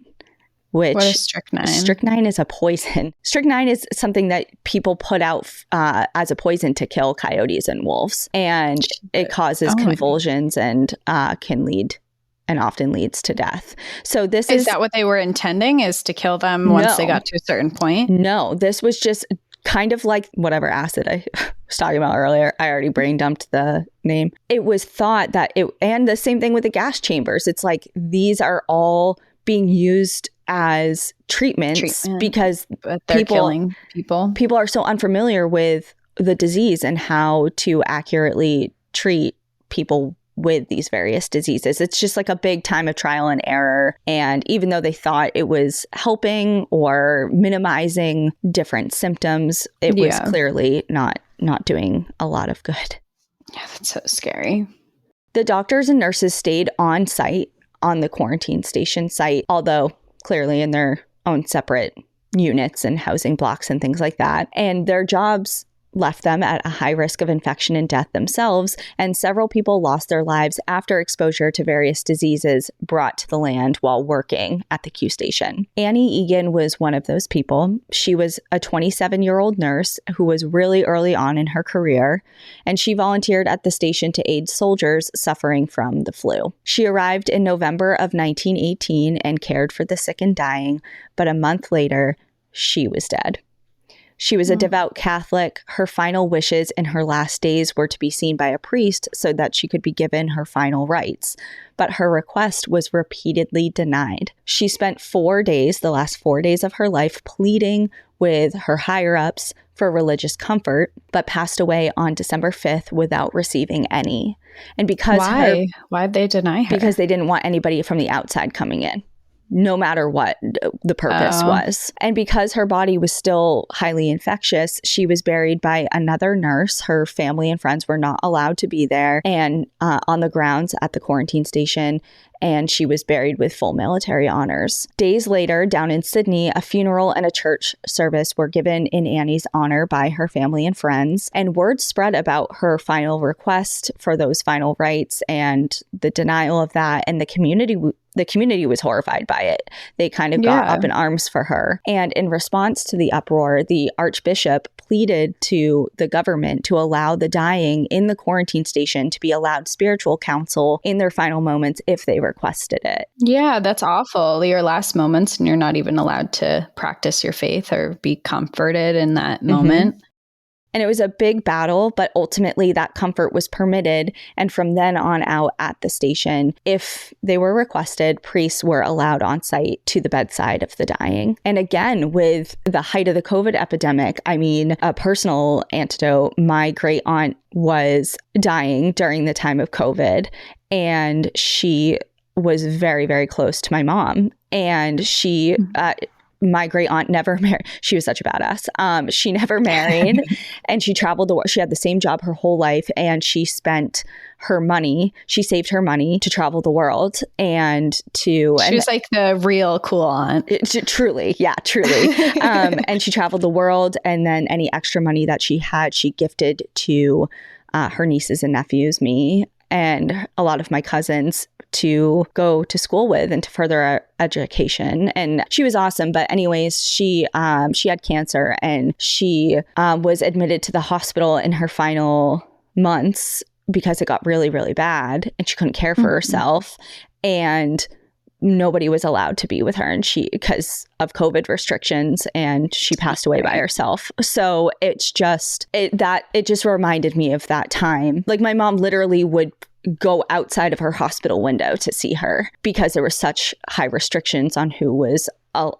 Speaker 3: Which,
Speaker 4: what is strychnine?
Speaker 3: Strychnine is a poison. Strychnine is something that people put out as a poison to kill coyotes and wolves. And it causes convulsions and often leads to death. So this
Speaker 4: is that what they were intending, is to kill them once they got to a certain point?
Speaker 3: No, this was just kind of like whatever acid I was talking about earlier. I already brain dumped the name. It was thought that and the same thing with the gas chambers. It's like these are all being used as treatments because
Speaker 4: they're killing people.
Speaker 3: People are so unfamiliar with the disease and how to accurately treat people with these various diseases. It's just like a big time of trial and error. And even though they thought it was helping or minimizing different symptoms, it was clearly not doing a lot of good.
Speaker 4: Yeah, that's so scary.
Speaker 3: The doctors and nurses stayed on site on the quarantine station site, although clearly in their own separate units and housing blocks and things like that. And their jobs left them at a high risk of infection and death themselves, and several people lost their lives after exposure to various diseases brought to the land while working at the Q station. Annie Egan was one of those people. She was a 27-year-old nurse who was really early on in her career, and she volunteered at the station to aid soldiers suffering from the flu. She arrived in November of 1918 and cared for the sick and dying, but a month later, she was dead. She was a devout Catholic. Her final wishes in her last days were to be seen by a priest so that she could be given her final rites. But her request was repeatedly denied. She spent the last 4 days of her life, pleading with her higher-ups for religious comfort, but passed away on December 5th without receiving any. And because
Speaker 4: Why'd they deny her?
Speaker 3: Because they didn't want anybody from the outside coming in, no matter what the purpose was. And because her body was still highly infectious, she was buried by another nurse. Her family and friends were not allowed to be there and on the grounds at the quarantine station. And she was buried with full military honors. Days later, down in Sydney, a funeral and a church service were given in Annie's honor by her family and friends. And word spread about her final request for those final rites and the denial of that. And the community was horrified by it. They kind of got up in arms for her. And in response to the uproar, the Archbishop pleaded to the government to allow the dying in the quarantine station to be allowed spiritual counsel in their final moments if they requested it.
Speaker 4: Yeah, that's awful. Your last moments, and you're not even allowed to practice your faith or be comforted in that moment.
Speaker 3: And it was a big battle, but ultimately that comfort was permitted. And from then on out at the station, if they were requested, priests were allowed on site to the bedside of the dying. And again, with the height of the COVID epidemic, I mean, a personal anecdote, my great aunt was dying during the time of COVID, and she was very, very close to my mom. And my great aunt never married. She was such a badass. She never married and she traveled the world. She had the same job her whole life, and she spent her money. She saved her money to travel the world she was like the real cool aunt. Truly. Yeah, truly. And she traveled the world, and then any extra money that she had, she gifted to her nieces and nephews, me, and a lot of my cousins to go to school with and to further our education. And she was awesome. But anyways, she had cancer, and she was admitted to the hospital in her final months because it got really, really bad and she couldn't care for herself. And nobody was allowed to be with her, and because of COVID restrictions, and she passed away by herself. So it just reminded me of that time. Like, my mom literally would go outside of her hospital window to see her because there were such high restrictions on who was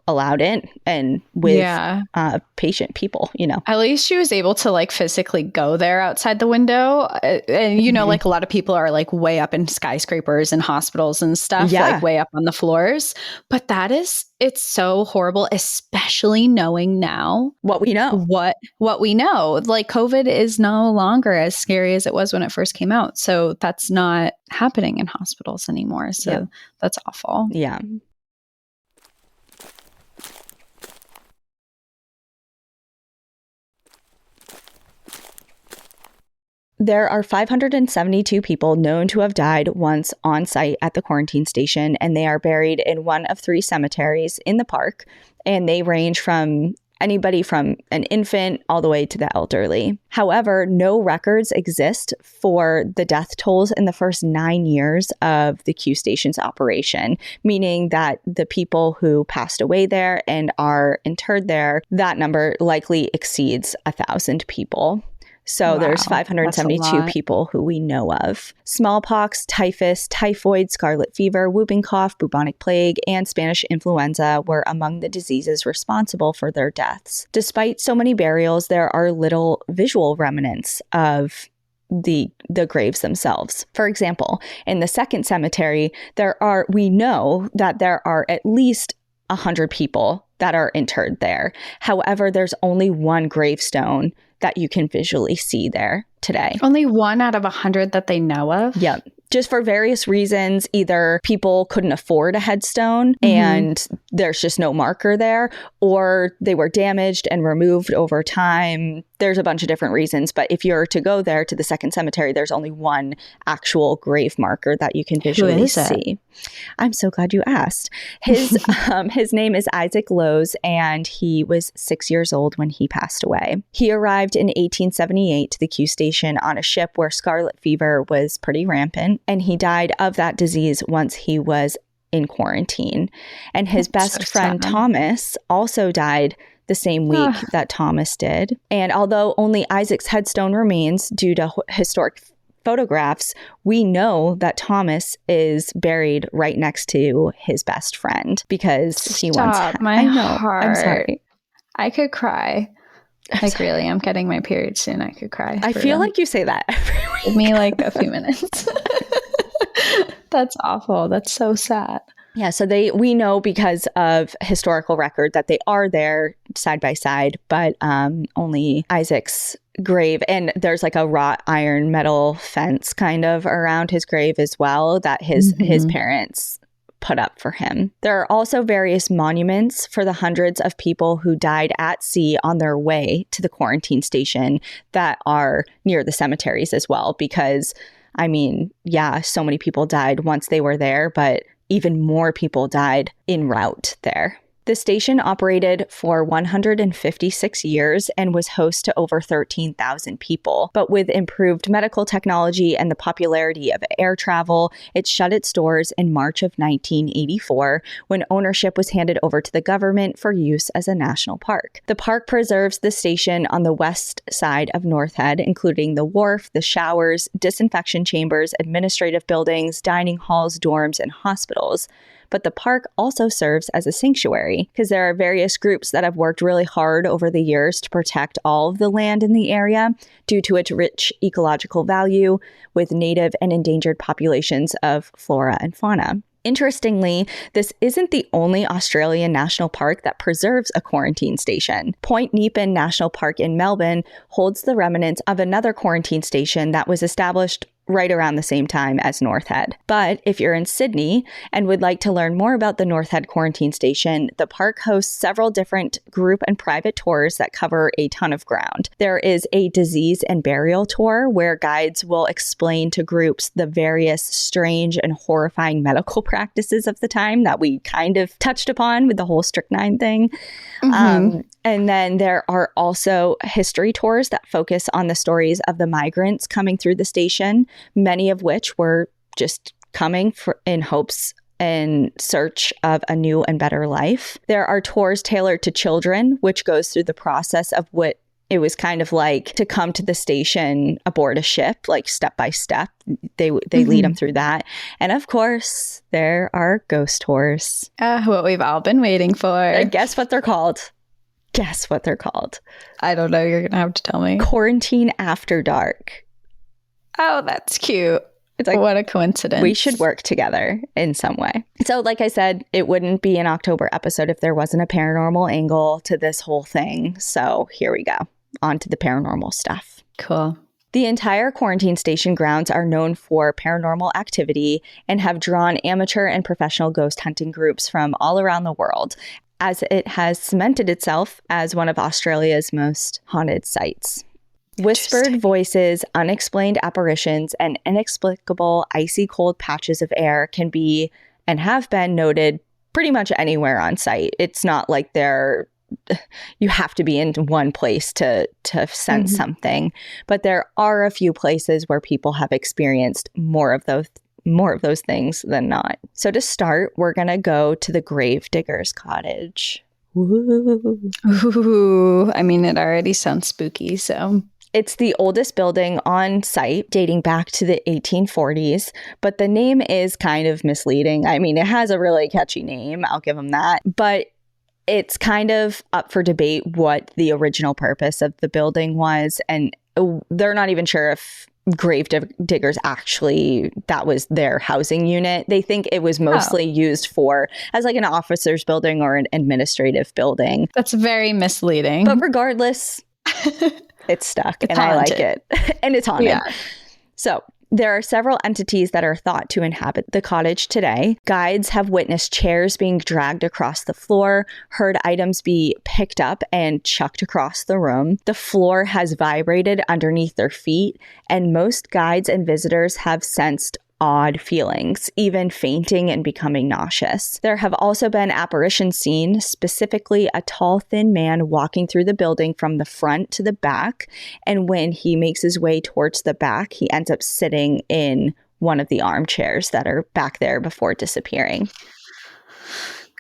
Speaker 3: allowed in and with patient people,
Speaker 4: At least she was able to like physically go there outside the window. And, like a lot of people are like way up in skyscrapers and hospitals and stuff, like way up on the floors. But it's so horrible, especially knowing now
Speaker 3: what we know.
Speaker 4: What we know. Like, COVID is no longer as scary as it was when it first came out. So that's not happening in hospitals anymore. So that's awful.
Speaker 3: Yeah. There are 572 people known to have died once on site at the quarantine station, and they are buried in one of 3 cemeteries in the park, and they range from anybody from an infant all the way to the elderly. However, no records exist for the death tolls in the first 9 years of the Q Station's operation, meaning that the people who passed away there and are interred there, that number likely exceeds 1,000 people. So there's 572 people who we know of. Smallpox, typhus, typhoid, scarlet fever, whooping cough, bubonic plague, and Spanish influenza were among the diseases responsible for their deaths. Despite so many burials, there are little visual remnants of the graves themselves. For example, in the second cemetery, we know that there are at least 100 people that are interred there. However, there's only one gravestone that you can visually see there today.
Speaker 4: Only 1 out of 100 that they know of?
Speaker 3: Yep. Just for various reasons, either people couldn't afford a headstone and there's just no marker there, or they were damaged and removed over time. There's a bunch of different reasons, but if you're to go there to the second cemetery, there's only one actual grave marker that you can visually see. I'm so glad you asked. His name is Isaac Lowes, and he was 6 years old when he passed away. He arrived in 1878 to the Q Station on a ship where scarlet fever was pretty rampant, and he died of that disease once he was in quarantine. And his best friend Thomas also died the same week that Thomas did. And although only Isaac's headstone remains due to historic photographs, we know that Thomas is buried right next to his best friend because he once had...
Speaker 4: my heart.
Speaker 3: I'm sorry.
Speaker 4: I could cry. Like, really, I'm getting my period soon. I could cry.
Speaker 3: I feel like you say that every week.
Speaker 4: Give me like a few minutes. That's awful. That's so sad.
Speaker 3: Yeah, so we know because of historical record that they are there side by side, but only Isaac's grave, and there's like a wrought iron metal fence kind of around his grave as well that his parents put up for him. There are also various monuments for the hundreds of people who died at sea on their way to the quarantine station that are near the cemeteries as well, because I mean, yeah, so many people died once they were there, but even more people died en route there. The station operated for 156 years and was host to over 13,000 people. But with improved medical technology and the popularity of air travel, it shut its doors in March of 1984 when ownership was handed over to the government for use as a national park. The park preserves the station on the west side of North Head, including the wharf, the showers, disinfection chambers, administrative buildings, dining halls, dorms, and hospitals. But the park also serves as a sanctuary because there are various groups that have worked really hard over the years to protect all of the land in the area due to its rich ecological value with native and endangered populations of flora and fauna. Interestingly, this isn't the only Australian national park that preserves a quarantine station. Point Nepean National Park in Melbourne holds the remnants of another quarantine station that was established right around the same time as North Head. But if you're in Sydney and would like to learn more about the North Head Quarantine Station, the park hosts several different group and private tours that cover a ton of ground. There is a disease and burial tour where guides will explain to groups the various strange and horrifying medical practices of the time that we kind of touched upon with the whole strychnine thing. And then there are also history tours that focus on the stories of the migrants coming through the station, many of which were just coming in hopes and search of a new and better life. There are tours tailored to children, which goes through the process of what it was kind of like to come to the station aboard a ship, like step by step. They lead them through that. And of course, there are ghost tours.
Speaker 4: What we've all been waiting for.
Speaker 3: And guess what they're called? Guess what they're called?
Speaker 4: I don't know. You're going to have to tell me.
Speaker 3: Quarantine After Dark.
Speaker 4: Oh, that's cute.
Speaker 3: It's like,
Speaker 4: what a coincidence.
Speaker 3: We should work together in some way. So like I said, it wouldn't be an October episode if there wasn't a paranormal angle to this whole thing. So here we go. On to the paranormal stuff.
Speaker 4: Cool.
Speaker 3: The entire quarantine station grounds are known for paranormal activity and have drawn amateur and professional ghost hunting groups from all around the world, as it has cemented itself as one of Australia's most haunted sites. Whispered voices, unexplained apparitions, and inexplicable icy cold patches of air can be and have been noted pretty much anywhere on site. It's not like you have to be in one place to sense something, but there are a few places where people have experienced more of those things than not. So to start, we're going to go to the Gravedigger's cottage.
Speaker 4: Ooh, I mean, it already sounds spooky, so...
Speaker 3: It's the oldest building on site, dating back to the 1840s, but the name is kind of misleading. I mean, it has a really catchy name, I'll give them that, but it's kind of up for debate what the original purpose of the building was, and they're not even sure if Gravediggers actually, that was their housing unit. They think it was mostly used as like an officer's building or an administrative building.
Speaker 4: That's very misleading.
Speaker 3: But regardless... It's stuck and I like it. And it's haunted. Yeah. So there are several entities that are thought to inhabit the cottage today. Guides have witnessed chairs being dragged across the floor, heard items be picked up and chucked across the room. The floor has vibrated underneath their feet, and most guides and visitors have sensed odd feelings, even fainting and becoming nauseous. There have also been apparitions seen, specifically a tall, thin man walking through the building from the front to the back. And when he makes his way towards the back, he ends up sitting in one of the armchairs that are back there before disappearing.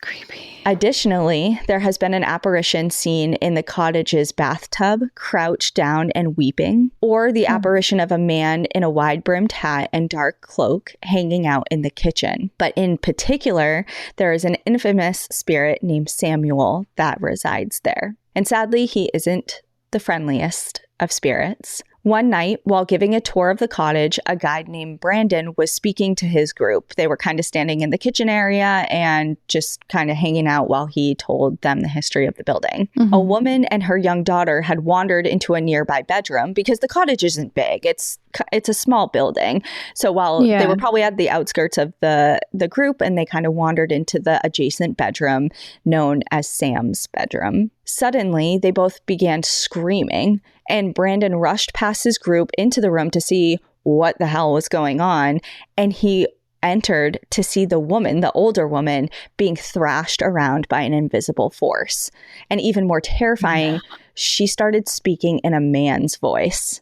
Speaker 4: Creepy.
Speaker 3: Additionally, there has been an apparition seen in the cottage's bathtub, crouched down and weeping, or the apparition of a man in a wide-brimmed hat and dark cloak hanging out in the kitchen. But in particular, there is an infamous spirit named Samuel that resides there. And sadly, he isn't the friendliest of spirits. One night, while giving a tour of the cottage, a guide named Brandon was speaking to his group. They were kind of standing in the kitchen area and just kind of hanging out while he told them the history of the building. A woman and her young daughter had wandered into a nearby bedroom because the cottage isn't big. It's a small building. So while they were probably at the outskirts of the group, and they kind of wandered into the adjacent bedroom known as Sam's bedroom. Suddenly, they both began screaming, and Brandon rushed past his group into the room to see what the hell was going on. And he entered to see the woman, the older woman, being thrashed around by an invisible force. And even more terrifying, she started speaking in a man's voice.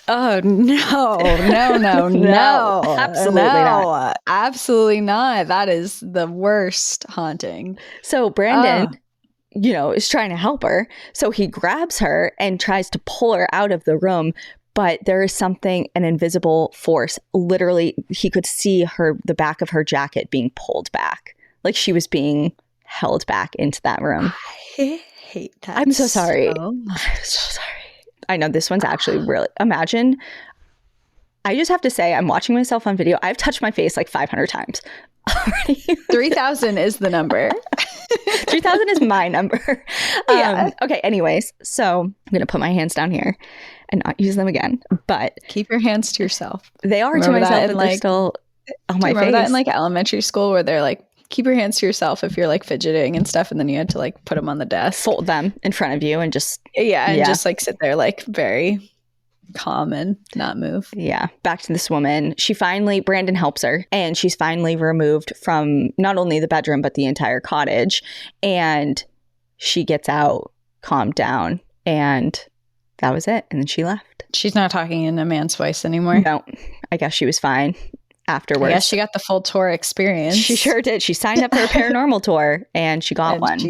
Speaker 4: Oh, no.
Speaker 3: Absolutely not.
Speaker 4: Absolutely not. That is the worst haunting.
Speaker 3: So Brandon... is trying to help her. So he grabs her and tries to pull her out of the room. But there is an invisible force. Literally, he could see the back of her jacket being pulled back. Like she was being held back into that room.
Speaker 4: I hate that.
Speaker 3: I'm so sorry.
Speaker 4: So much.
Speaker 3: I'm so sorry. I know this one's actually really... Imagine... I just have to say, I'm watching myself on video. I've touched my face like 500 times already.
Speaker 4: 3,000 is the number.
Speaker 3: 3,000 is my number.
Speaker 4: Yeah.
Speaker 3: Okay, anyways. So I'm going to put my hands down here and not use them again. But
Speaker 4: keep your hands to yourself.
Speaker 3: They are to myself, but they're still on my face.
Speaker 4: Remember that in like elementary school where they're like, keep your hands to yourself if you're like fidgeting and stuff, and then you had to like put them on the desk.
Speaker 3: Fold them in front of you and just...
Speaker 4: just like sit there like very... calm and not move.
Speaker 3: Yeah. Back to this woman. Brandon helps her, and she's finally removed from not only the bedroom, but the entire cottage. And she gets out, calmed down, and that was it. And then she left.
Speaker 4: She's not talking in a man's voice anymore.
Speaker 3: No, I guess she was fine afterwards.
Speaker 4: I guess she got the full tour experience.
Speaker 3: She sure did. She signed up for a paranormal tour and she got one.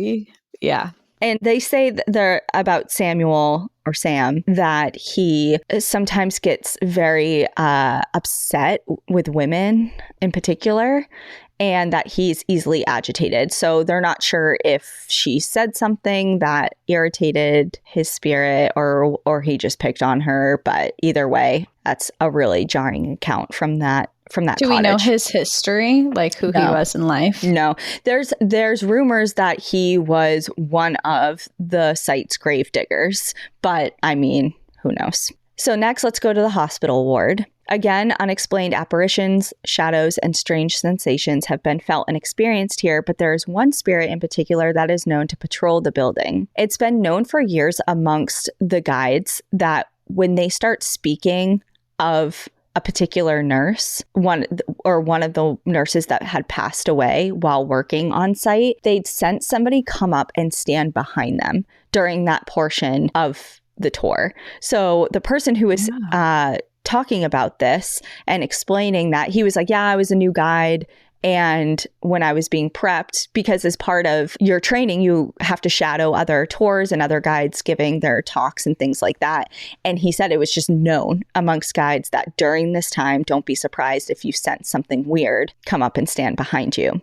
Speaker 3: And they say that about Samuel or Sam that he sometimes gets very upset with women in particular, and that he's easily agitated. So they're not sure if she said something that irritated his spirit or he just picked on her. But either way, that's a really jarring account from that
Speaker 4: Do we know his history, like who he was in life?
Speaker 3: No. There's rumors that he was one of the site's grave diggers, but I mean, who knows? So next, let's go to the hospital ward. Again, unexplained apparitions, shadows, and strange sensations have been felt and experienced here, but there is one spirit in particular that is known to patrol the building. It's been known for years amongst the guides that when they start speaking of a particular nurse, one of the nurses that had passed away while working on site, they'd sense somebody come up and stand behind them during that portion of the tour. So the person who was talking about this and explaining that, he was like, yeah, I was a new guide. And when I was being prepped, because as part of your training, you have to shadow other tours and other guides giving their talks and things like that. And he said it was just known amongst guides that during this time, don't be surprised if you sense something weird come up and stand behind you.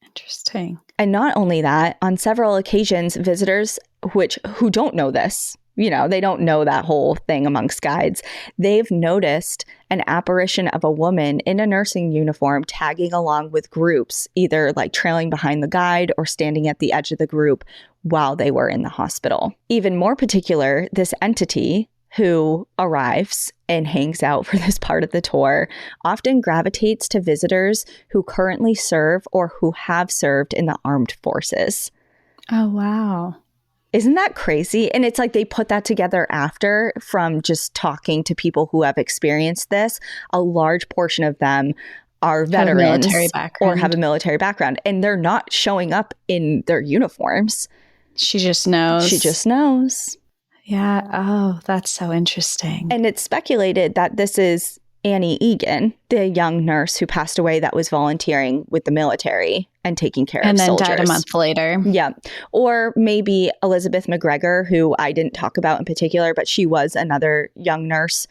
Speaker 4: Interesting.
Speaker 3: And not only that, on several occasions, visitors who don't know this, they don't know that whole thing amongst guides, they've noticed an apparition of a woman in a nursing uniform tagging along with groups, either like trailing behind the guide or standing at the edge of the group while they were in the hospital. Even more particular, this entity who arrives and hangs out for this part of the tour often gravitates to visitors who currently serve or who have served in the armed forces.
Speaker 4: Oh, wow.
Speaker 3: Isn't that crazy? And it's like they put that together after from just talking to people who have experienced this. A large portion of them are veterans or have a military background, and they're not showing up in their uniforms.
Speaker 4: She just knows. Yeah. Oh, that's so interesting.
Speaker 3: And it's speculated that this is Annie Egan, the young nurse who passed away that was volunteering with the military and taking care of soldiers.
Speaker 4: And then died a month later.
Speaker 3: Yeah. Or maybe Elizabeth McGregor, who I didn't talk about in particular, but she was another young nurse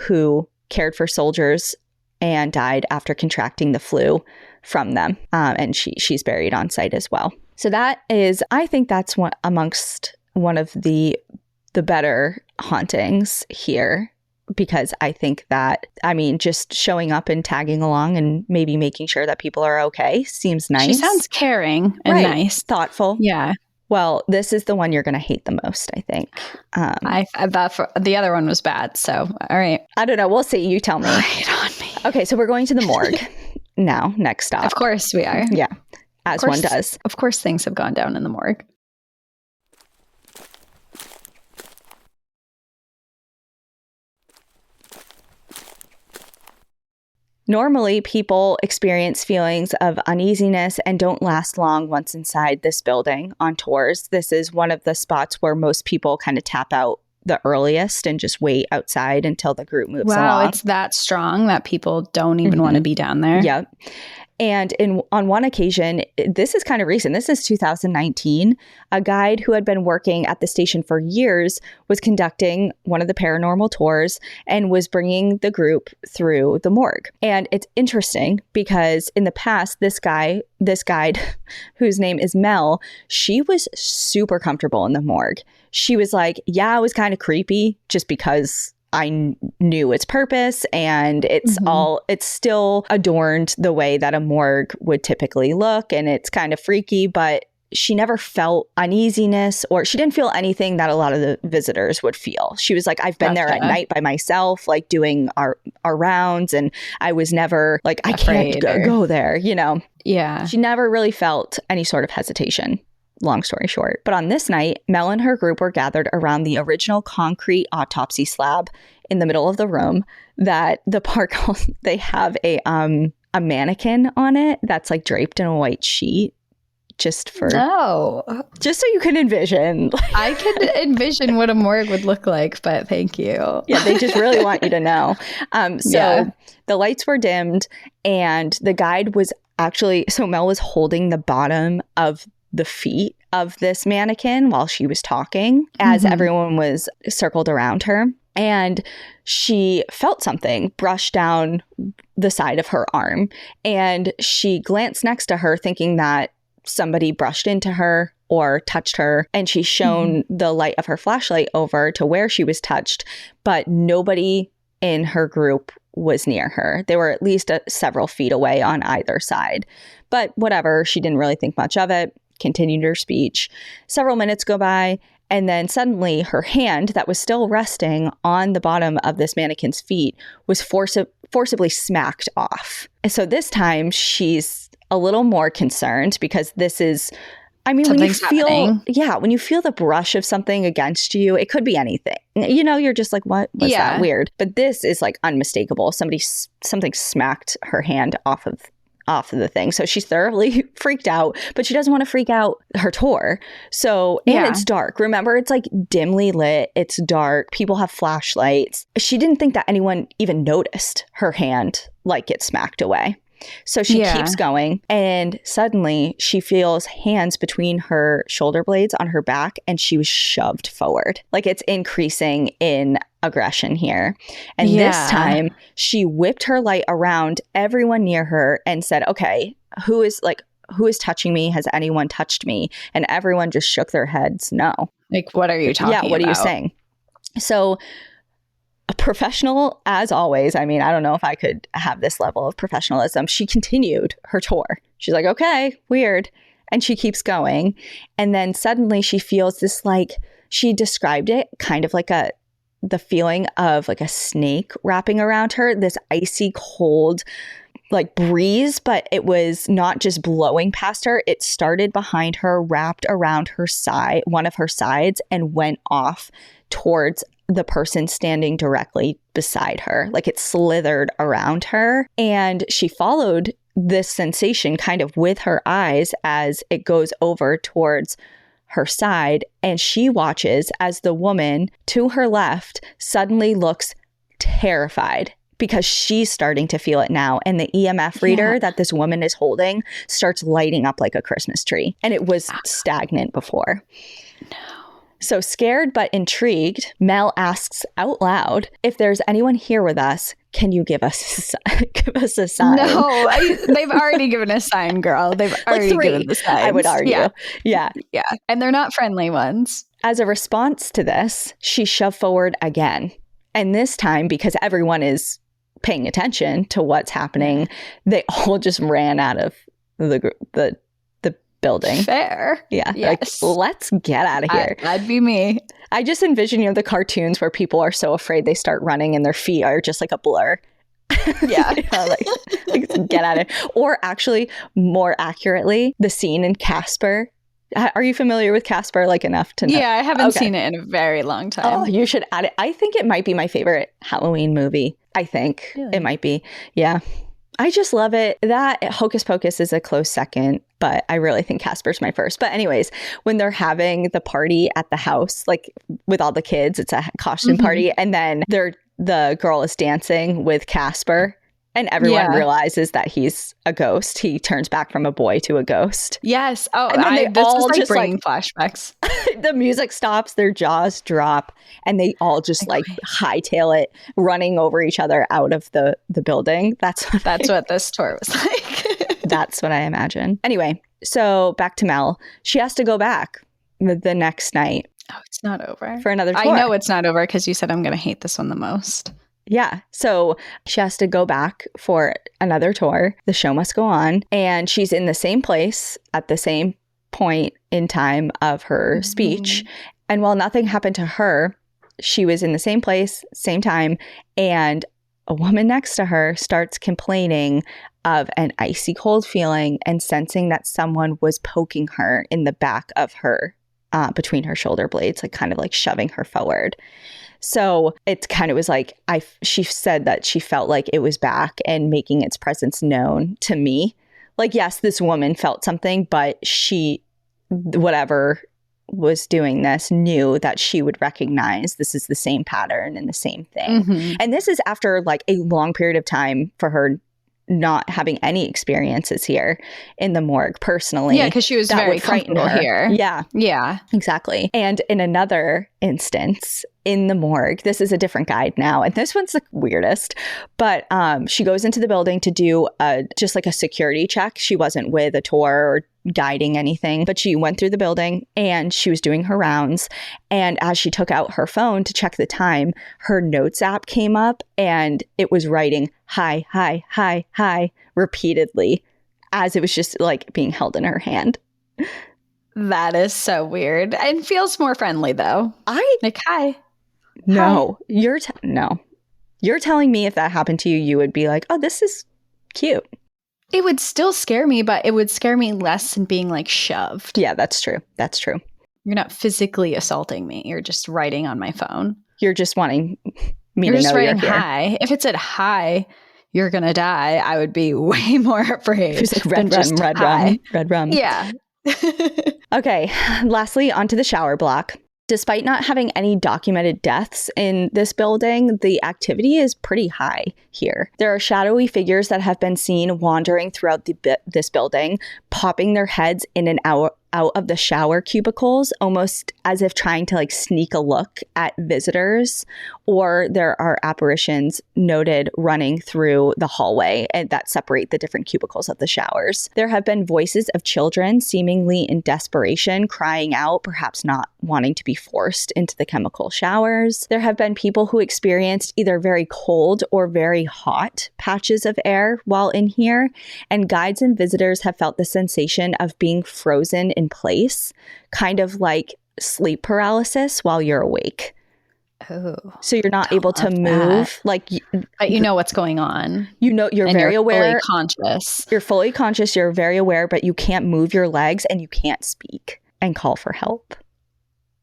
Speaker 3: who cared for soldiers and died after contracting the flu from them. And she's buried on site as well. So I think that's amongst one of the better hauntings here. Because I think that, just showing up and tagging along and maybe making sure that people are okay seems nice.
Speaker 4: She sounds caring and nice.
Speaker 3: Thoughtful.
Speaker 4: Yeah.
Speaker 3: Well, this is the one you're going to hate the most, I think.
Speaker 4: I thought the other one was bad. So, all right.
Speaker 3: I don't know. We'll see. You tell me.
Speaker 4: Right on me.
Speaker 3: Okay. So we're going to the morgue now. Next stop.
Speaker 4: Of course we are.
Speaker 3: Yeah. As one does.
Speaker 4: Of course things have gone down in the morgue.
Speaker 3: Normally, people experience feelings of uneasiness and don't last long once inside this building on tours. This is one of the spots where most people kind of tap out the earliest and just wait outside until the group moves along.
Speaker 4: Wow, it's that strong that people don't even want to be down there.
Speaker 3: Yep. And on one occasion, this is kind of recent, this is 2019, a guide who had been working at the station for years was conducting one of the paranormal tours and was bringing the group through the morgue. And it's interesting because in the past, this guide, whose name is Mel, she was super comfortable in the morgue. She was like, yeah, it was kind of creepy just because I knew its purpose and it's still adorned the way that a morgue would typically look. And it's kind of freaky, but she never felt uneasiness or she didn't feel anything that a lot of the visitors would feel. She was like, I've been there at night by myself, like doing our rounds. And I was never like, I can't go there, Yeah. She never really felt any sort of hesitation. Long story short. But on this night, Mel and her group were gathered around the original concrete autopsy slab in the middle of the room that the park, they have a mannequin on it that's like draped in a white sheet just so you can envision.
Speaker 4: I can envision what a morgue would look like, but thank you.
Speaker 3: Yeah, they just really want you to know. The lights were dimmed and the guide was so Mel was holding the bottom of the feet of this mannequin while she was talking as everyone was circled around her. And she felt something brush down the side of her arm. And she glanced next to her thinking that somebody brushed into her or touched her. And she shone the light of her flashlight over to where she was touched. But nobody in her group was near her. They were at least several feet away on either side. But whatever, she didn't really think much of it. Continued her speech. Several minutes go by And then suddenly her hand that was still resting on the bottom of this mannequin's feet was forcibly smacked off. And so this time she's a little more concerned because this is, I mean, when you feel the brush of something against you, it could be anything. You know, you're just like, what was that weird? But this is like unmistakable. Something smacked her hand off of the thing. So she's thoroughly freaked out, but she doesn't want to freak out her tour. So, and it's dark. Remember, it's like dimly lit. It's dark. People have flashlights. She didn't think that anyone even noticed her hand like get smacked away. So she keeps going, and suddenly she feels hands between her shoulder blades on her back, and she was shoved forward. Like, it's increasing in aggression here. And this time she whipped her light around everyone near her and said, okay, who is touching me? Has anyone touched me? And everyone just shook their heads. No.
Speaker 4: Like, what are you talking about?
Speaker 3: Yeah, what are you saying? So a professional, as always, I mean, I don't know if I could have this level of professionalism. She continued her tour. She's like, okay, weird. And she keeps going. And then suddenly she feels this, like, she described it kind of like the feeling of like a snake wrapping around her, this icy cold, like, breeze, but it was not just blowing past her. It started behind her, wrapped around her side, one of her sides, and went off towards the person standing directly beside her. Like, it slithered around her, and she followed this sensation kind of with her eyes as it goes over towards her side, and she watches as the woman to her left suddenly looks terrified because she's starting to feel it now, and the EMF reader that this woman is holding starts lighting up like a Christmas tree, and it was stagnant before. No. So scared but intrigued, Mel asks out loud, if there's anyone here with us, can you give us a sign?
Speaker 4: No, they've already given a sign, girl. They've already given the signs.
Speaker 3: I would argue. Yeah.
Speaker 4: And they're not friendly ones.
Speaker 3: As a response to this, she shoved forward again. And this time, because everyone is paying attention to what's happening, they all just ran out of the building.
Speaker 4: Fair.
Speaker 3: Yeah.
Speaker 4: Yes.
Speaker 3: Like, let's get out of here.
Speaker 4: That'd be me.
Speaker 3: I just envision, the cartoons where people are so afraid they start running and their feet are just like a blur.
Speaker 4: Yeah.
Speaker 3: Like, get out of here. Or actually, more accurately, the scene in Casper. Are you familiar with Casper, like, enough to know?
Speaker 4: Yeah, I haven't seen it in a very long time.
Speaker 3: Oh, you should add it. I think it might be my favorite Halloween movie. I think it might be. Yeah. I just love it. That Hocus Pocus is a close second, but I really think Casper's my first. But anyways, when they're having the party at the house, like with all the kids, it's a costume party. And then the girl is dancing with Casper. And everyone realizes that he's a ghost. He turns back from a boy to a ghost.
Speaker 4: Yes. Oh,
Speaker 3: and this all
Speaker 4: just bringing flashbacks.
Speaker 3: The music stops, their jaws drop, and they all just like hightail it, running over each other out of the building. That's what
Speaker 4: this tour was like.
Speaker 3: That's what I imagine. Anyway, so back to Mel. She has to go back the next night.
Speaker 4: Oh, it's not over.
Speaker 3: For another tour.
Speaker 4: I know it's not over because you said I'm going to hate this one the most.
Speaker 3: Yeah. So she has to go back for another tour. The show must go on. And she's in the same place at the same point in time of her speech. And while nothing happened to her, she was in the same place, same time. And a woman next to her starts complaining of an icy cold feeling and sensing that someone was poking her in the back of her, between her shoulder blades, like kind of like shoving her forward. So it kind of was like, she said that she felt like it was back and making its presence known to me. Like, yes, this woman felt something, but she, whatever was doing this, knew that she would recognize this is the same pattern and the same thing. And this is after like a long period of time for her not having any experiences here in the morgue personally.
Speaker 4: Yeah, because she was very comfortable here.
Speaker 3: Yeah, exactly. And in another instance in the morgue, this is a different guide now, and this one's the weirdest, but she goes into the building to do just like a security check. She wasn't with a tour or guiding anything, but she went through the building and she was doing her rounds. And as she took out her phone to check the time, her notes app came up and it was writing hi, hi, hi, hi repeatedly as it was just like being held in her hand.
Speaker 4: That is so weird. And feels more friendly though. Like, hi.
Speaker 3: No. No. You're telling me if that happened to you, you would be like, oh, this is cute.
Speaker 4: It would still scare me, but it would scare me less than being like shoved.
Speaker 3: Yeah, that's true. That's true.
Speaker 4: You're not physically assaulting me. You're just writing on my phone.
Speaker 3: You're just wanting me
Speaker 4: You're
Speaker 3: to
Speaker 4: just
Speaker 3: know
Speaker 4: writing
Speaker 3: you're here.
Speaker 4: hi. If it said hi, you're going to die, I would be way more afraid.
Speaker 3: It's like red rum, red
Speaker 4: hi.
Speaker 3: rum, red rum.
Speaker 4: Yeah.
Speaker 3: Okay. Lastly, onto the shower block. Despite not having any documented deaths in this building, the activity is pretty high here. There are shadowy figures that have been seen wandering throughout this building, popping their heads in and out of the shower cubicles, almost as if trying to like sneak a look at visitors. Or there are apparitions noted running through the hallway and that separate the different cubicles of the showers. There have been voices of children seemingly in desperation, crying out, perhaps not wanting to be forced into the chemical showers. There have been people who experienced either very cold or very hot patches of air while in here, and guides and visitors have felt the sensation of being frozen in place, kind of like sleep paralysis while you're awake.
Speaker 4: Oh,
Speaker 3: so you're not able to move. Like,
Speaker 4: but you know what's going on.
Speaker 3: You know, you're very aware.
Speaker 4: Fully conscious.
Speaker 3: You're fully conscious. You're very aware, but you can't move your legs and you can't speak and call for help,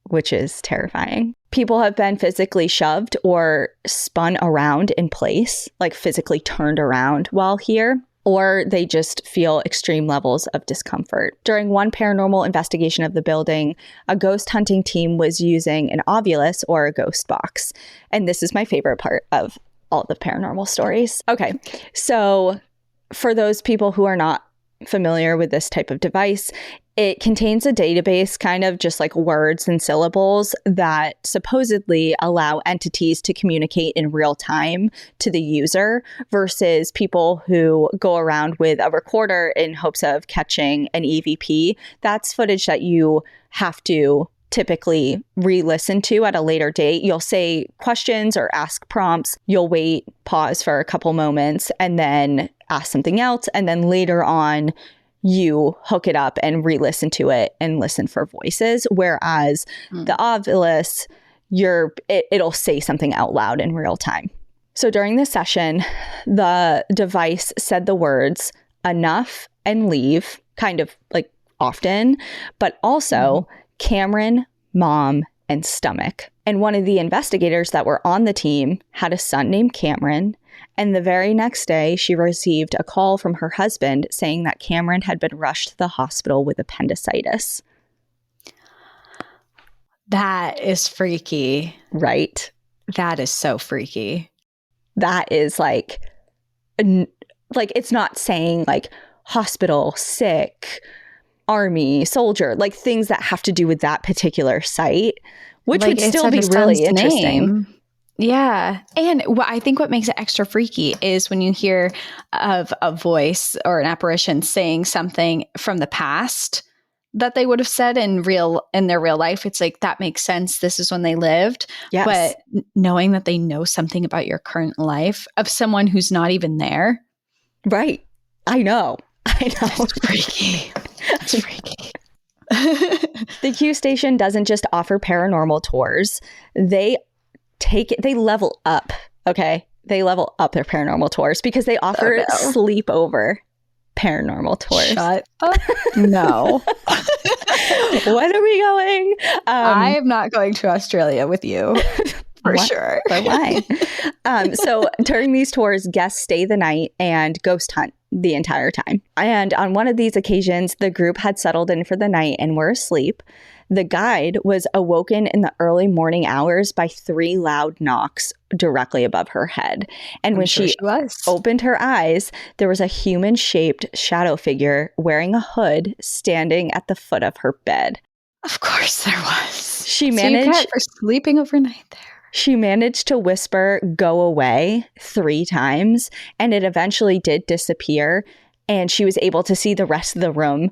Speaker 3: which is terrifying. People have been physically shoved or spun around in place, like physically turned around while here, or they just feel extreme levels of discomfort. During one paranormal investigation of the building, a ghost hunting team was using an ovulus or a ghost box. And this is my favorite part of all the paranormal stories. Okay, so for those people who are not familiar with this type of device, it contains a database, kind of just like words and syllables that supposedly allow entities to communicate in real time to the user, versus people who go around with a recorder in hopes of catching an EVP. That's footage that you have to typically re-listen to at a later date. You'll say questions or ask prompts. You'll wait, pause for a couple moments, and then ask something else. And then later on, you hook it up and re-listen to it and listen for voices. Whereas the Ovilus, it'll say something out loud in real time. So during this session, the device said the words enough and leave, kind of like often, but also Cameron, mom, and stomach. And one of the investigators that were on the team had a son named Cameron. And the very next day, she received a call from her husband saying that Cameron had been rushed to the hospital with appendicitis.
Speaker 4: That is freaky.
Speaker 3: Right?
Speaker 4: That is so freaky.
Speaker 3: That is like it's not saying like hospital, sick, army, soldier, like things that have to do with that particular site, which would still be really interesting.
Speaker 4: Yeah. And I think what makes it extra freaky is when you hear of a voice or an apparition saying something from the past that they would have said in their real life. It's like, that makes sense. This is when they lived.
Speaker 3: Yes.
Speaker 4: But knowing that they know something about your current life of someone who's not even there.
Speaker 3: Right. I know.
Speaker 4: It's freaky. It's freaky.
Speaker 3: The Q station doesn't just offer paranormal tours. They level up, okay? They level up their paranormal tours because they offer sleepover paranormal tours.
Speaker 4: Shut up. No.
Speaker 3: When are we going?
Speaker 4: I am not going to Australia with you. For sure.
Speaker 3: But why? So during these tours, guests stay the night and ghost hunt the entire time. And on one of these occasions, the group had settled in for the night and were asleep. The guide was awoken in the early morning hours by 3 loud knocks directly above her head. And when she opened her eyes, there was a human-shaped shadow figure wearing a hood standing at the foot of her bed.
Speaker 4: Of course there was.
Speaker 3: She managed
Speaker 4: for sleeping overnight there.
Speaker 3: She managed to whisper, "Go away," 3 times, and it eventually did disappear. And she was able to see the rest of the room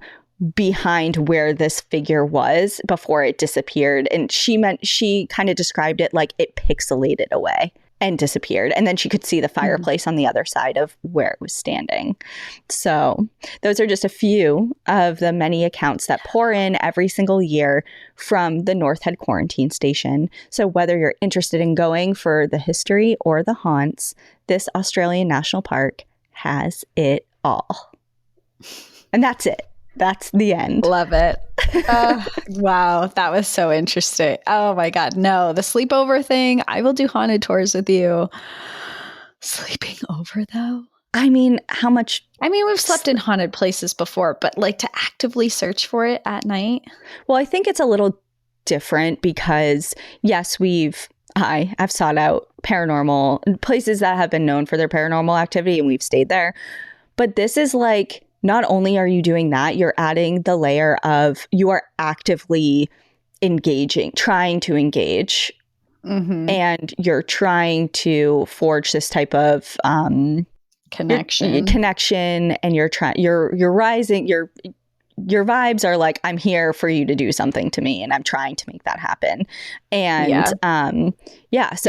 Speaker 3: behind where this figure was before it disappeared. And she kind of described it like it pixelated away. and disappeared. And then she could see the fireplace on the other side of where it was standing. So those are just a few of the many accounts that pour in every single year from the North Head Quarantine Station. So whether you're interested in going for the history or the haunts, this Australian National Park has it all. And that's it. That's the end.
Speaker 4: Love it. Wow. That was so interesting. Oh my God. No, the sleepover thing. I will do haunted tours with you. Sleeping over though?
Speaker 3: I mean, how much?
Speaker 4: I mean, we've slept in haunted places before, but like to actively search for it at night?
Speaker 3: Well, I think it's a little different because yes, I've sought out paranormal places that have been known for their paranormal activity and we've stayed there. But this is like, not only are you doing that, you're adding the layer of you are actively engaging, trying to engage, and you're trying to forge this type of connection, and you're rising. Your vibes are like, I'm here for you to do something to me, and I'm trying to make that happen. And so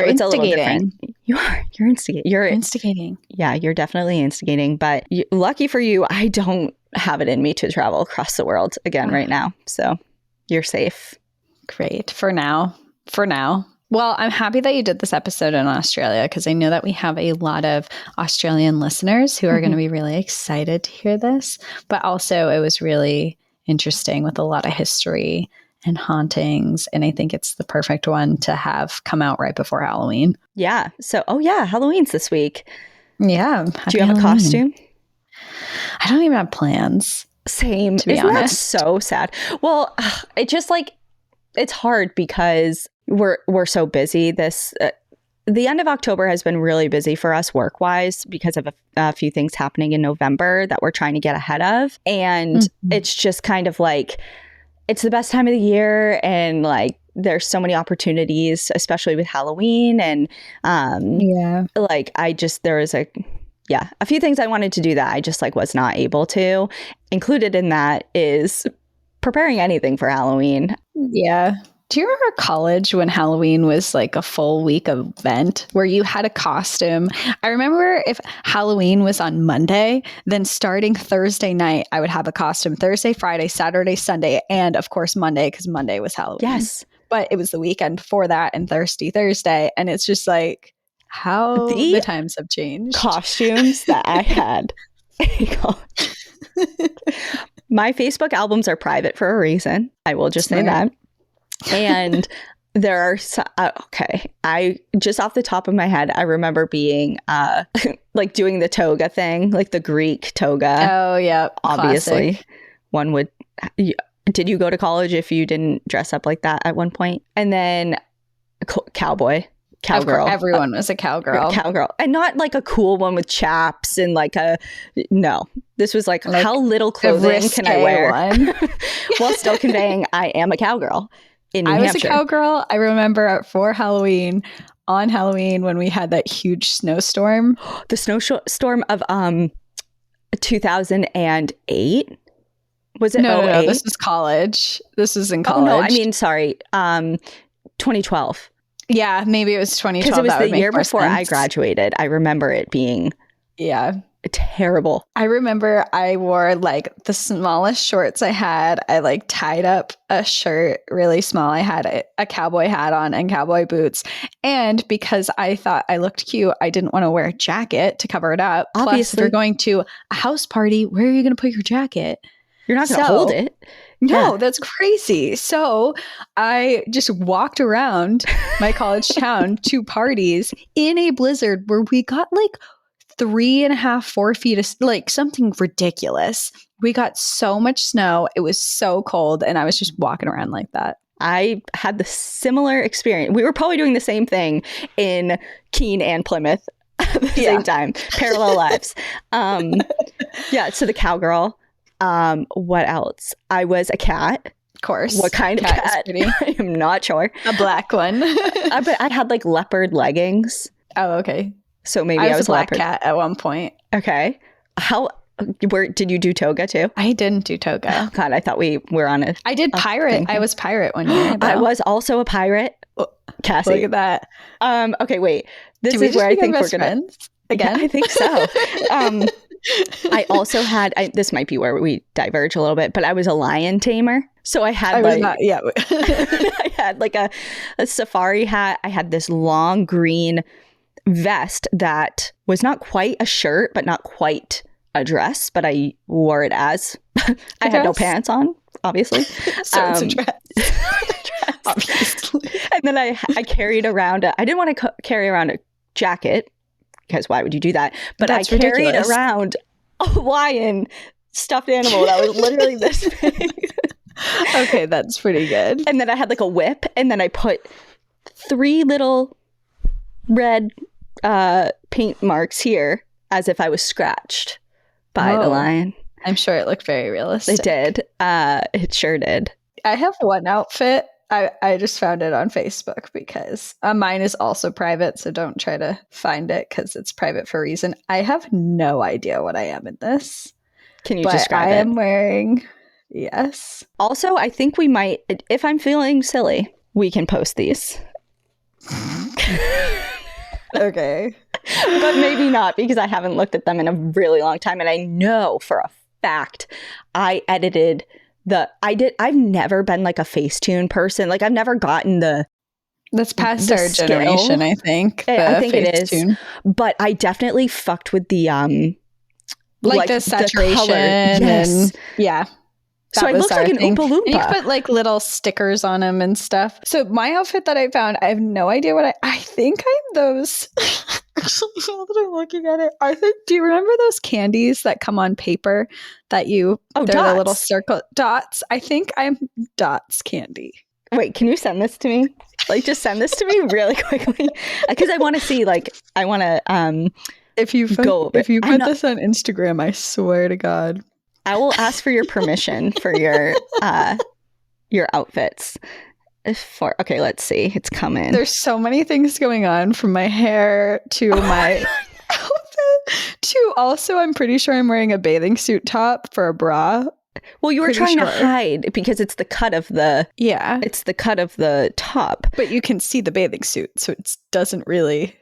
Speaker 3: it's a little different. You're instigating. Yeah, you're definitely instigating. But lucky for you, I don't have it in me to travel across the world again right now. So you're safe.
Speaker 4: Great. For now. Well, I'm happy that you did this episode in Australia because I know that we have a lot of Australian listeners who are going to be really excited to hear this. But also it was really interesting with a lot of history and hauntings. And I think it's the perfect one to have come out right before Halloween.
Speaker 3: Yeah. So, Halloween's this week.
Speaker 4: Yeah.
Speaker 3: Do you have a costume?
Speaker 4: I don't even have plans.
Speaker 3: Same.
Speaker 4: To be
Speaker 3: Isn't
Speaker 4: honest.
Speaker 3: that so sad? Well, it just like, it's hard because we're so busy. The end of October has been really busy for us work-wise because of a few things happening in November that we're trying to get ahead of. And it's just kind of like, it's the best time of the year. And like, there's so many opportunities, especially with Halloween. And there was a few things I wanted to do that I just like was not able to. Included in that is preparing anything for Halloween.
Speaker 4: Yeah. Do you remember college when Halloween was like a full week event where you had a costume? I remember if Halloween was on Monday, then starting Thursday night, I would have a costume Thursday, Friday, Saturday, Sunday, and of course Monday because Monday was Halloween.
Speaker 3: Yes.
Speaker 4: But it was the weekend before that and Thirsty Thursday. And it's just like how the times have changed.
Speaker 3: Costumes that I had. My Facebook albums are private for a reason. I will just say that. And there are I just off the top of my head, I remember being like doing the toga thing, like the Greek toga.
Speaker 4: Oh yeah,
Speaker 3: obviously.
Speaker 4: Classic.
Speaker 3: One would. Did you go to college if you didn't dress up like that at one point? And then cowgirl.
Speaker 4: Everyone was a cowgirl.
Speaker 3: And not like a cool one with chaps and like no. This was like how little clothing can I wear while still conveying I am a cowgirl. I was a
Speaker 4: cowgirl. I remember for Halloween, on Halloween, when we had that huge snowstorm.
Speaker 3: The snowstorm of 2008? Was it 08?
Speaker 4: No, this was college. This was in college.
Speaker 3: Oh, no, I mean, sorry. 2012.
Speaker 4: Yeah, maybe it was 2012.
Speaker 3: Because it was the year before I graduated. I remember it being terrible.
Speaker 4: I remember I wore like the smallest shorts I had. I like tied up a shirt really small. I had a cowboy hat on and cowboy boots. And because I thought I looked cute, I didn't want to wear a jacket to cover it up.
Speaker 3: Obviously.
Speaker 4: Plus, if you're going to a house party, where are you going to put your jacket?
Speaker 3: You're not going to hold it.
Speaker 4: No, that's crazy. So I just walked around my college town to parties in a blizzard where we got like 3.5, 4 feet of like something ridiculous. We got so much snow. It was so cold. And I was just walking around like that.
Speaker 3: I had the similar experience. We were probably doing the same thing in Keene and Plymouth at the same time. Parallel lives. So the cowgirl. What else? I was a cat.
Speaker 4: Of course.
Speaker 3: What kind of cat? I am not sure.
Speaker 4: A black one.
Speaker 3: But I had like leopard leggings.
Speaker 4: Oh, okay.
Speaker 3: So maybe I was
Speaker 4: a black
Speaker 3: leopard.
Speaker 4: cat at one point.
Speaker 3: Okay. Where did you do toga too?
Speaker 4: I didn't do toga.
Speaker 3: Oh, God, I thought we were on it.
Speaker 4: I did pirate. I was pirate one year.
Speaker 3: I was also a pirate.
Speaker 2: Cassie.
Speaker 4: Look at that.
Speaker 2: Okay, wait. This
Speaker 4: Did we
Speaker 2: is
Speaker 4: just
Speaker 2: where I
Speaker 4: become
Speaker 2: think we're
Speaker 4: best
Speaker 2: gonna.
Speaker 4: friends again?
Speaker 2: Yeah, I think so. I also had. This might be where we diverge a little bit, but I was a lion tamer, so I had I had like a safari hat. I had this long green vest that was not quite a shirt, but not quite a dress, but I wore it as I had no pants on, obviously.
Speaker 4: So it's a dress.
Speaker 2: Obviously. And then I carried around I didn't want to carry around a jacket because why would you do that? But
Speaker 4: That's
Speaker 2: I carried
Speaker 4: ridiculous.
Speaker 2: around a lion stuffed animal that was literally this big.
Speaker 4: Okay, that's pretty good.
Speaker 2: And then I had like a whip, and then I put 3 little red paint marks here as if I was scratched by the lion.
Speaker 4: I'm sure it looked very realistic.
Speaker 2: It did. It sure did.
Speaker 4: I have one outfit. I just found it on Facebook because mine is also private, so don't try to find it because it's private for a reason. I have no idea what I am in this.
Speaker 2: Can you describe it?
Speaker 4: I am wearing, yes.
Speaker 2: Also, I think we might, if I'm feeling silly, we can post these.
Speaker 4: Okay.
Speaker 2: But maybe not, because I haven't looked at them in a really long time. And I know for a fact I edited I've never been like a Facetune person. Like I've never gotten
Speaker 4: that's past
Speaker 2: the
Speaker 4: our
Speaker 2: skill.
Speaker 4: generation, I think.
Speaker 2: I think it is.
Speaker 4: Facetune.
Speaker 2: But I definitely fucked with the
Speaker 4: like the saturation.
Speaker 2: The color. Yes.
Speaker 4: And yeah.
Speaker 2: So it looks like an Oompa Loompa.
Speaker 4: And you put like little stickers on them and stuff. So my outfit that I found, I have no idea what I think I'm those. Actually, now that I'm looking at it, do you remember those candies that come on paper that they're
Speaker 2: dots.
Speaker 4: the little circle dots? I think I'm dots candy.
Speaker 2: Wait, can you send this to me? Like just send this to me really quickly. Because I want to see, I want to
Speaker 4: if you put this on Instagram, I swear to God.
Speaker 2: I will ask for your permission for your outfits. Okay, let's see. It's coming.
Speaker 4: There's so many things going on, from my hair to my outfit to also I'm pretty sure I'm wearing a bathing suit top for a bra.
Speaker 2: Well, you were trying to hide because it's the cut of the it's the cut of the top.
Speaker 4: But you can see the bathing suit, so it doesn't really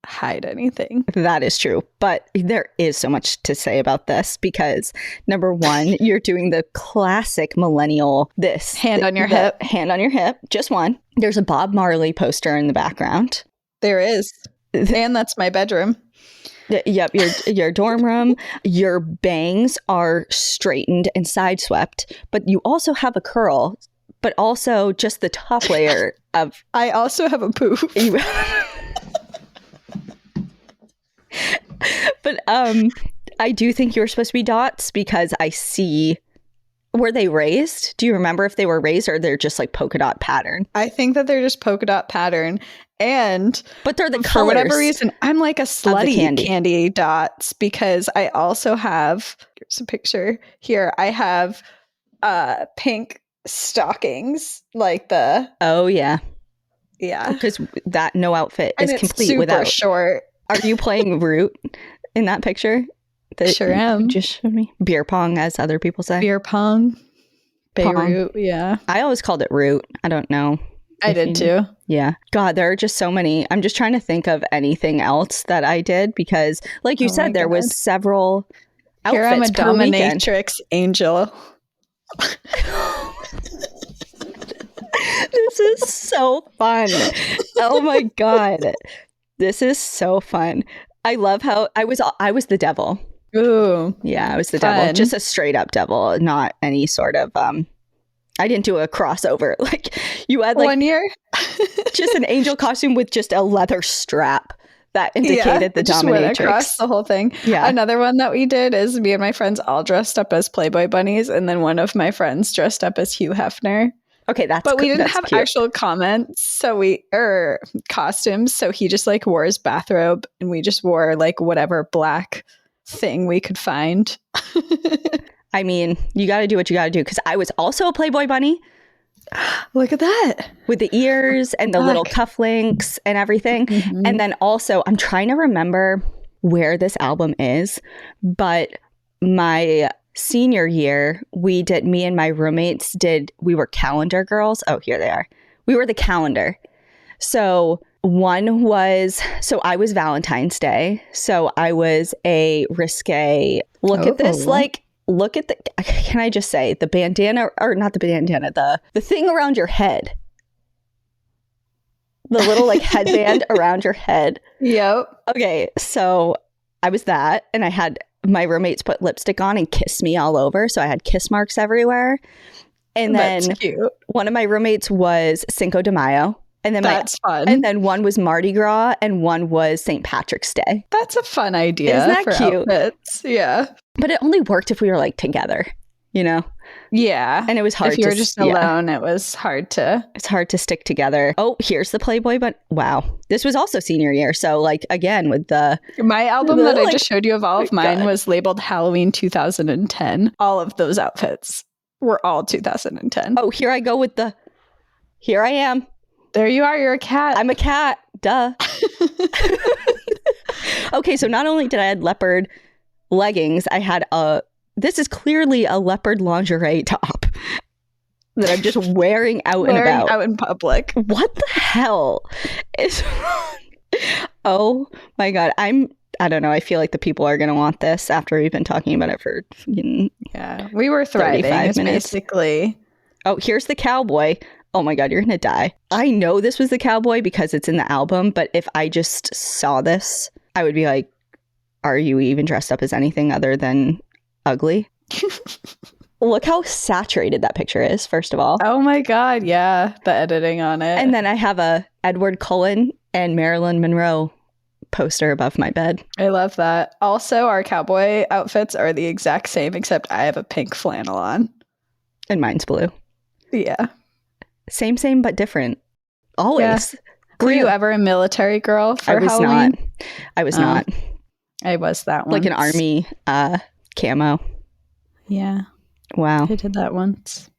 Speaker 4: hide anything.
Speaker 2: That is true. But there is so much to say about this because number one, you're doing the classic millennial
Speaker 4: hand on your hip.
Speaker 2: Hand on your hip. Just one. There's a Bob Marley poster in the background.
Speaker 4: There is. And that's my bedroom.
Speaker 2: Yep, your dorm room. Your bangs are straightened and side swept, but you also have a curl, but also just the top layer of
Speaker 4: I also have a poof.
Speaker 2: But I do think you were supposed to be dots because I see. Were they raised? Do you remember if they were raised or they're just like polka dot pattern?
Speaker 4: I think that they're just polka dot pattern.
Speaker 2: But they're the colors.
Speaker 4: For whatever reason, I'm like a slutty candy dots because I also have, here's a picture here. I have pink stockings, like the.
Speaker 2: Oh, yeah.
Speaker 4: Yeah.
Speaker 2: Because that no outfit is complete
Speaker 4: super
Speaker 2: without.
Speaker 4: Short.
Speaker 2: Are you playing Root in that picture?
Speaker 4: Sure am.
Speaker 2: Just showed me. Beer pong, as other people say.
Speaker 4: Beer pong. Beirut, yeah.
Speaker 2: I always called it Root. I don't know.
Speaker 4: I did too.
Speaker 2: Yeah. God, there are just so many. I'm just trying to think of anything else that I did because, like you said, there was several outfits.
Speaker 4: Here I'm a
Speaker 2: dominatrix
Speaker 4: angel.
Speaker 2: This is so fun. Oh my God. This is so fun. I love how I was the devil.
Speaker 4: Ooh.
Speaker 2: Yeah, I was the devil. Just a straight up devil, not any sort of I didn't do a crossover. Like you had like
Speaker 4: 1 year
Speaker 2: just an angel costume with just a leather strap that indicated the
Speaker 4: just
Speaker 2: dominatrix.
Speaker 4: Went across the whole thing.
Speaker 2: Yeah.
Speaker 4: Another one that we did is me and my friends all dressed up as Playboy bunnies, and then one of my friends dressed up as Hugh Hefner.
Speaker 2: Okay,
Speaker 4: but we didn't have
Speaker 2: cute.
Speaker 4: Actual comments, or costumes. So he just like wore his bathrobe, and we just wore like whatever black thing we could find.
Speaker 2: I mean, you got to do what you got to do because I was also a Playboy bunny.
Speaker 4: Look at that.
Speaker 2: With the ears and the little cufflinks and everything. Mm-hmm. And then also, I'm trying to remember where this album is, but my senior year, me and my roommates we were calendar girls. Oh, here they are. We were the calendar. So I was Valentine's Day. So I was a risque, can I just say the bandana, or not the bandana, the thing around your head. The little like headband around your head.
Speaker 4: Yep.
Speaker 2: Okay, so I was that, and I had my roommates put lipstick on and kiss me all over, so I had kiss marks everywhere. And then one of my roommates was Cinco de Mayo, and then
Speaker 4: that's fun.
Speaker 2: And then one was Mardi Gras, and one was St. Patrick's Day.
Speaker 4: That's a fun idea.
Speaker 2: Isn't that
Speaker 4: for
Speaker 2: cute?
Speaker 4: Outfits. Yeah,
Speaker 2: but it only worked if we were like together, you know.
Speaker 4: Yeah.
Speaker 2: And it was hard
Speaker 4: if you were just alone, it was hard to...
Speaker 2: It's hard to stick together. Oh, here's the Playboy, but wow. This was also senior year. So like, again, with
Speaker 4: my album that I just showed you of all of mine was labeled Halloween 2010. All of those outfits were all 2010.
Speaker 2: Oh, here I go with here I am.
Speaker 4: There you are. You're a cat.
Speaker 2: I'm a cat. Duh. Okay, so not only did I have leopard leggings, I had this is clearly a leopard lingerie top that I'm just wearing out and about.
Speaker 4: Out in public.
Speaker 2: What the hell is wrong? Oh my God. I don't know. I feel like the people are going to want this after we've been talking about it for
Speaker 4: yeah, we were thriving.
Speaker 2: 35 minutes.
Speaker 4: Basically.
Speaker 2: Oh, here's the cowboy. Oh my God, you're going to die. I know this was the cowboy because it's in the album, but if I just saw this, I would be like, are you even dressed up as anything other than ugly? Look how saturated that picture is, first of all.
Speaker 4: Oh my God, yeah. The editing on it.
Speaker 2: And then I have a Edward Cullen and Marilyn Monroe poster above my bed.
Speaker 4: I love that. Also, our cowboy outfits are the exact same, except I have a pink flannel on.
Speaker 2: And mine's blue.
Speaker 4: Yeah.
Speaker 2: Same, but different. Always.
Speaker 4: Yeah. Were you ever a military girl for Halloween?
Speaker 2: I was not.
Speaker 4: I was that once.
Speaker 2: Like an army camo.
Speaker 4: Yeah.
Speaker 2: Wow.
Speaker 4: I did that once.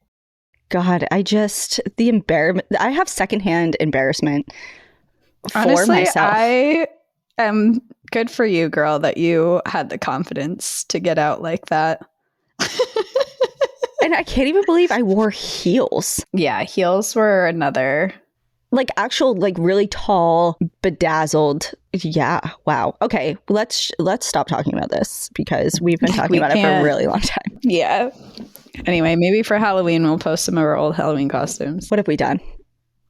Speaker 2: God, the embarrassment. I have secondhand embarrassment for myself.
Speaker 4: I am good for you, girl, that you had the confidence to get out like that.
Speaker 2: And I can't even believe I wore heels.
Speaker 4: Yeah, heels were another...
Speaker 2: Like actual, like really tall, bedazzled. Yeah. Wow. Okay. Let's stop talking about this because we've been talking about it for a really long time.
Speaker 4: Yeah. Anyway, maybe for Halloween, we'll post some of our old Halloween costumes.
Speaker 2: What have we done?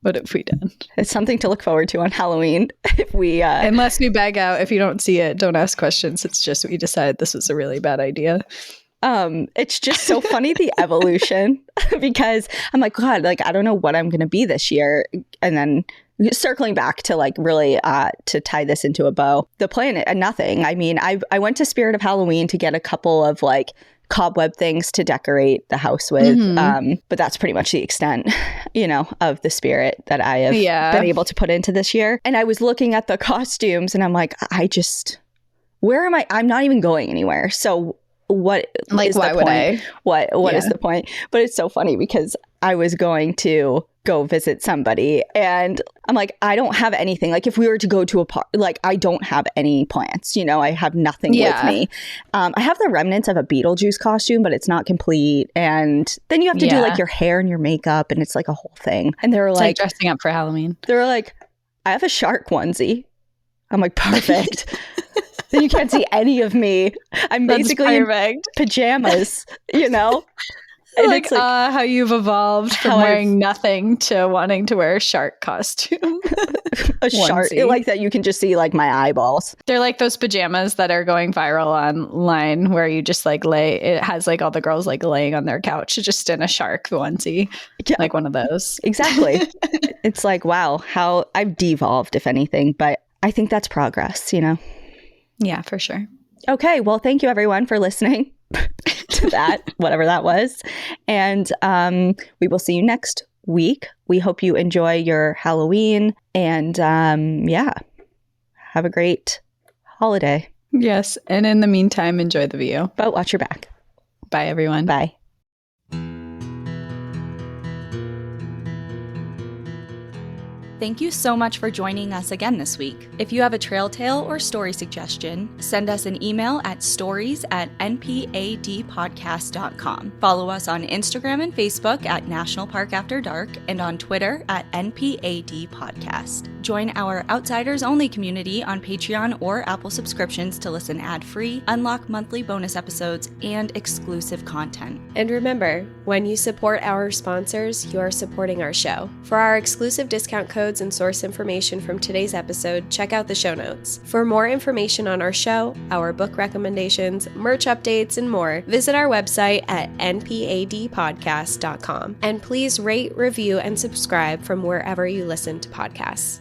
Speaker 2: It's something to look forward to on Halloween. If we,
Speaker 4: unless we bag out, if you don't see it, don't ask questions. It's just we decided this was a really bad idea.
Speaker 2: It's just so funny, the evolution, because I'm like, God, like, I don't know what I'm going to be this year. And then circling back to like really to tie this into a bow, the plan, nothing. I mean, I went to Spirit of Halloween to get a couple of like cobweb things to decorate the house with. But that's pretty much the extent, of the spirit that I have been able to put into this year. And I was looking at the costumes and I'm like, where am I? I'm not even going anywhere. So what is
Speaker 4: why
Speaker 2: the
Speaker 4: would
Speaker 2: point? What is the point? But it's so funny because I was going to go visit somebody and I'm like, I don't have anything. Like if we were to go to a park, like I don't have any plants, I have nothing with me. I have the remnants of a Beetlejuice costume, but it's not complete. And then you have to do like your hair and your makeup and it's like a whole thing. And they were like
Speaker 4: dressing up for Halloween.
Speaker 2: They were like, I have a shark onesie. I'm like, perfect. Then you can't see any of me. I'm basically in pajamas,
Speaker 4: And like how you've evolved from wearing nothing to wanting to wear a shark costume.
Speaker 2: A shark, like that you can just see like my eyeballs.
Speaker 4: They're like those pajamas that are going viral online where you just like it has like all the girls like laying on their couch just in a shark onesie. Yeah. Like one of those.
Speaker 2: Exactly. It's like, wow, how I've devolved, if anything, but I think that's progress,
Speaker 4: Yeah, for sure.
Speaker 2: Okay. Well, thank you everyone for listening to that, whatever that was. And we will see you next week. We hope you enjoy your Halloween and have a great holiday.
Speaker 4: Yes. And in the meantime, enjoy the view.
Speaker 2: But watch your back.
Speaker 4: Bye, everyone.
Speaker 2: Bye.
Speaker 3: Thank you so much for joining us again this week. If you have a trail tale or story suggestion, send us an email at stories@npadpodcast.com. Follow us on Instagram and Facebook at National Park After Dark and on Twitter at NPAD Podcast. Join our Outsiders Only community on Patreon or Apple subscriptions to listen ad-free, unlock monthly bonus episodes, and exclusive content.
Speaker 5: And remember, when you support our sponsors, you are supporting our show. For our exclusive discount codes and source information from today's episode, check out the show notes. For more information on our show, our book recommendations, merch updates, and more, visit our website at npadpodcast.com. And please rate, review, and subscribe from wherever you listen to podcasts.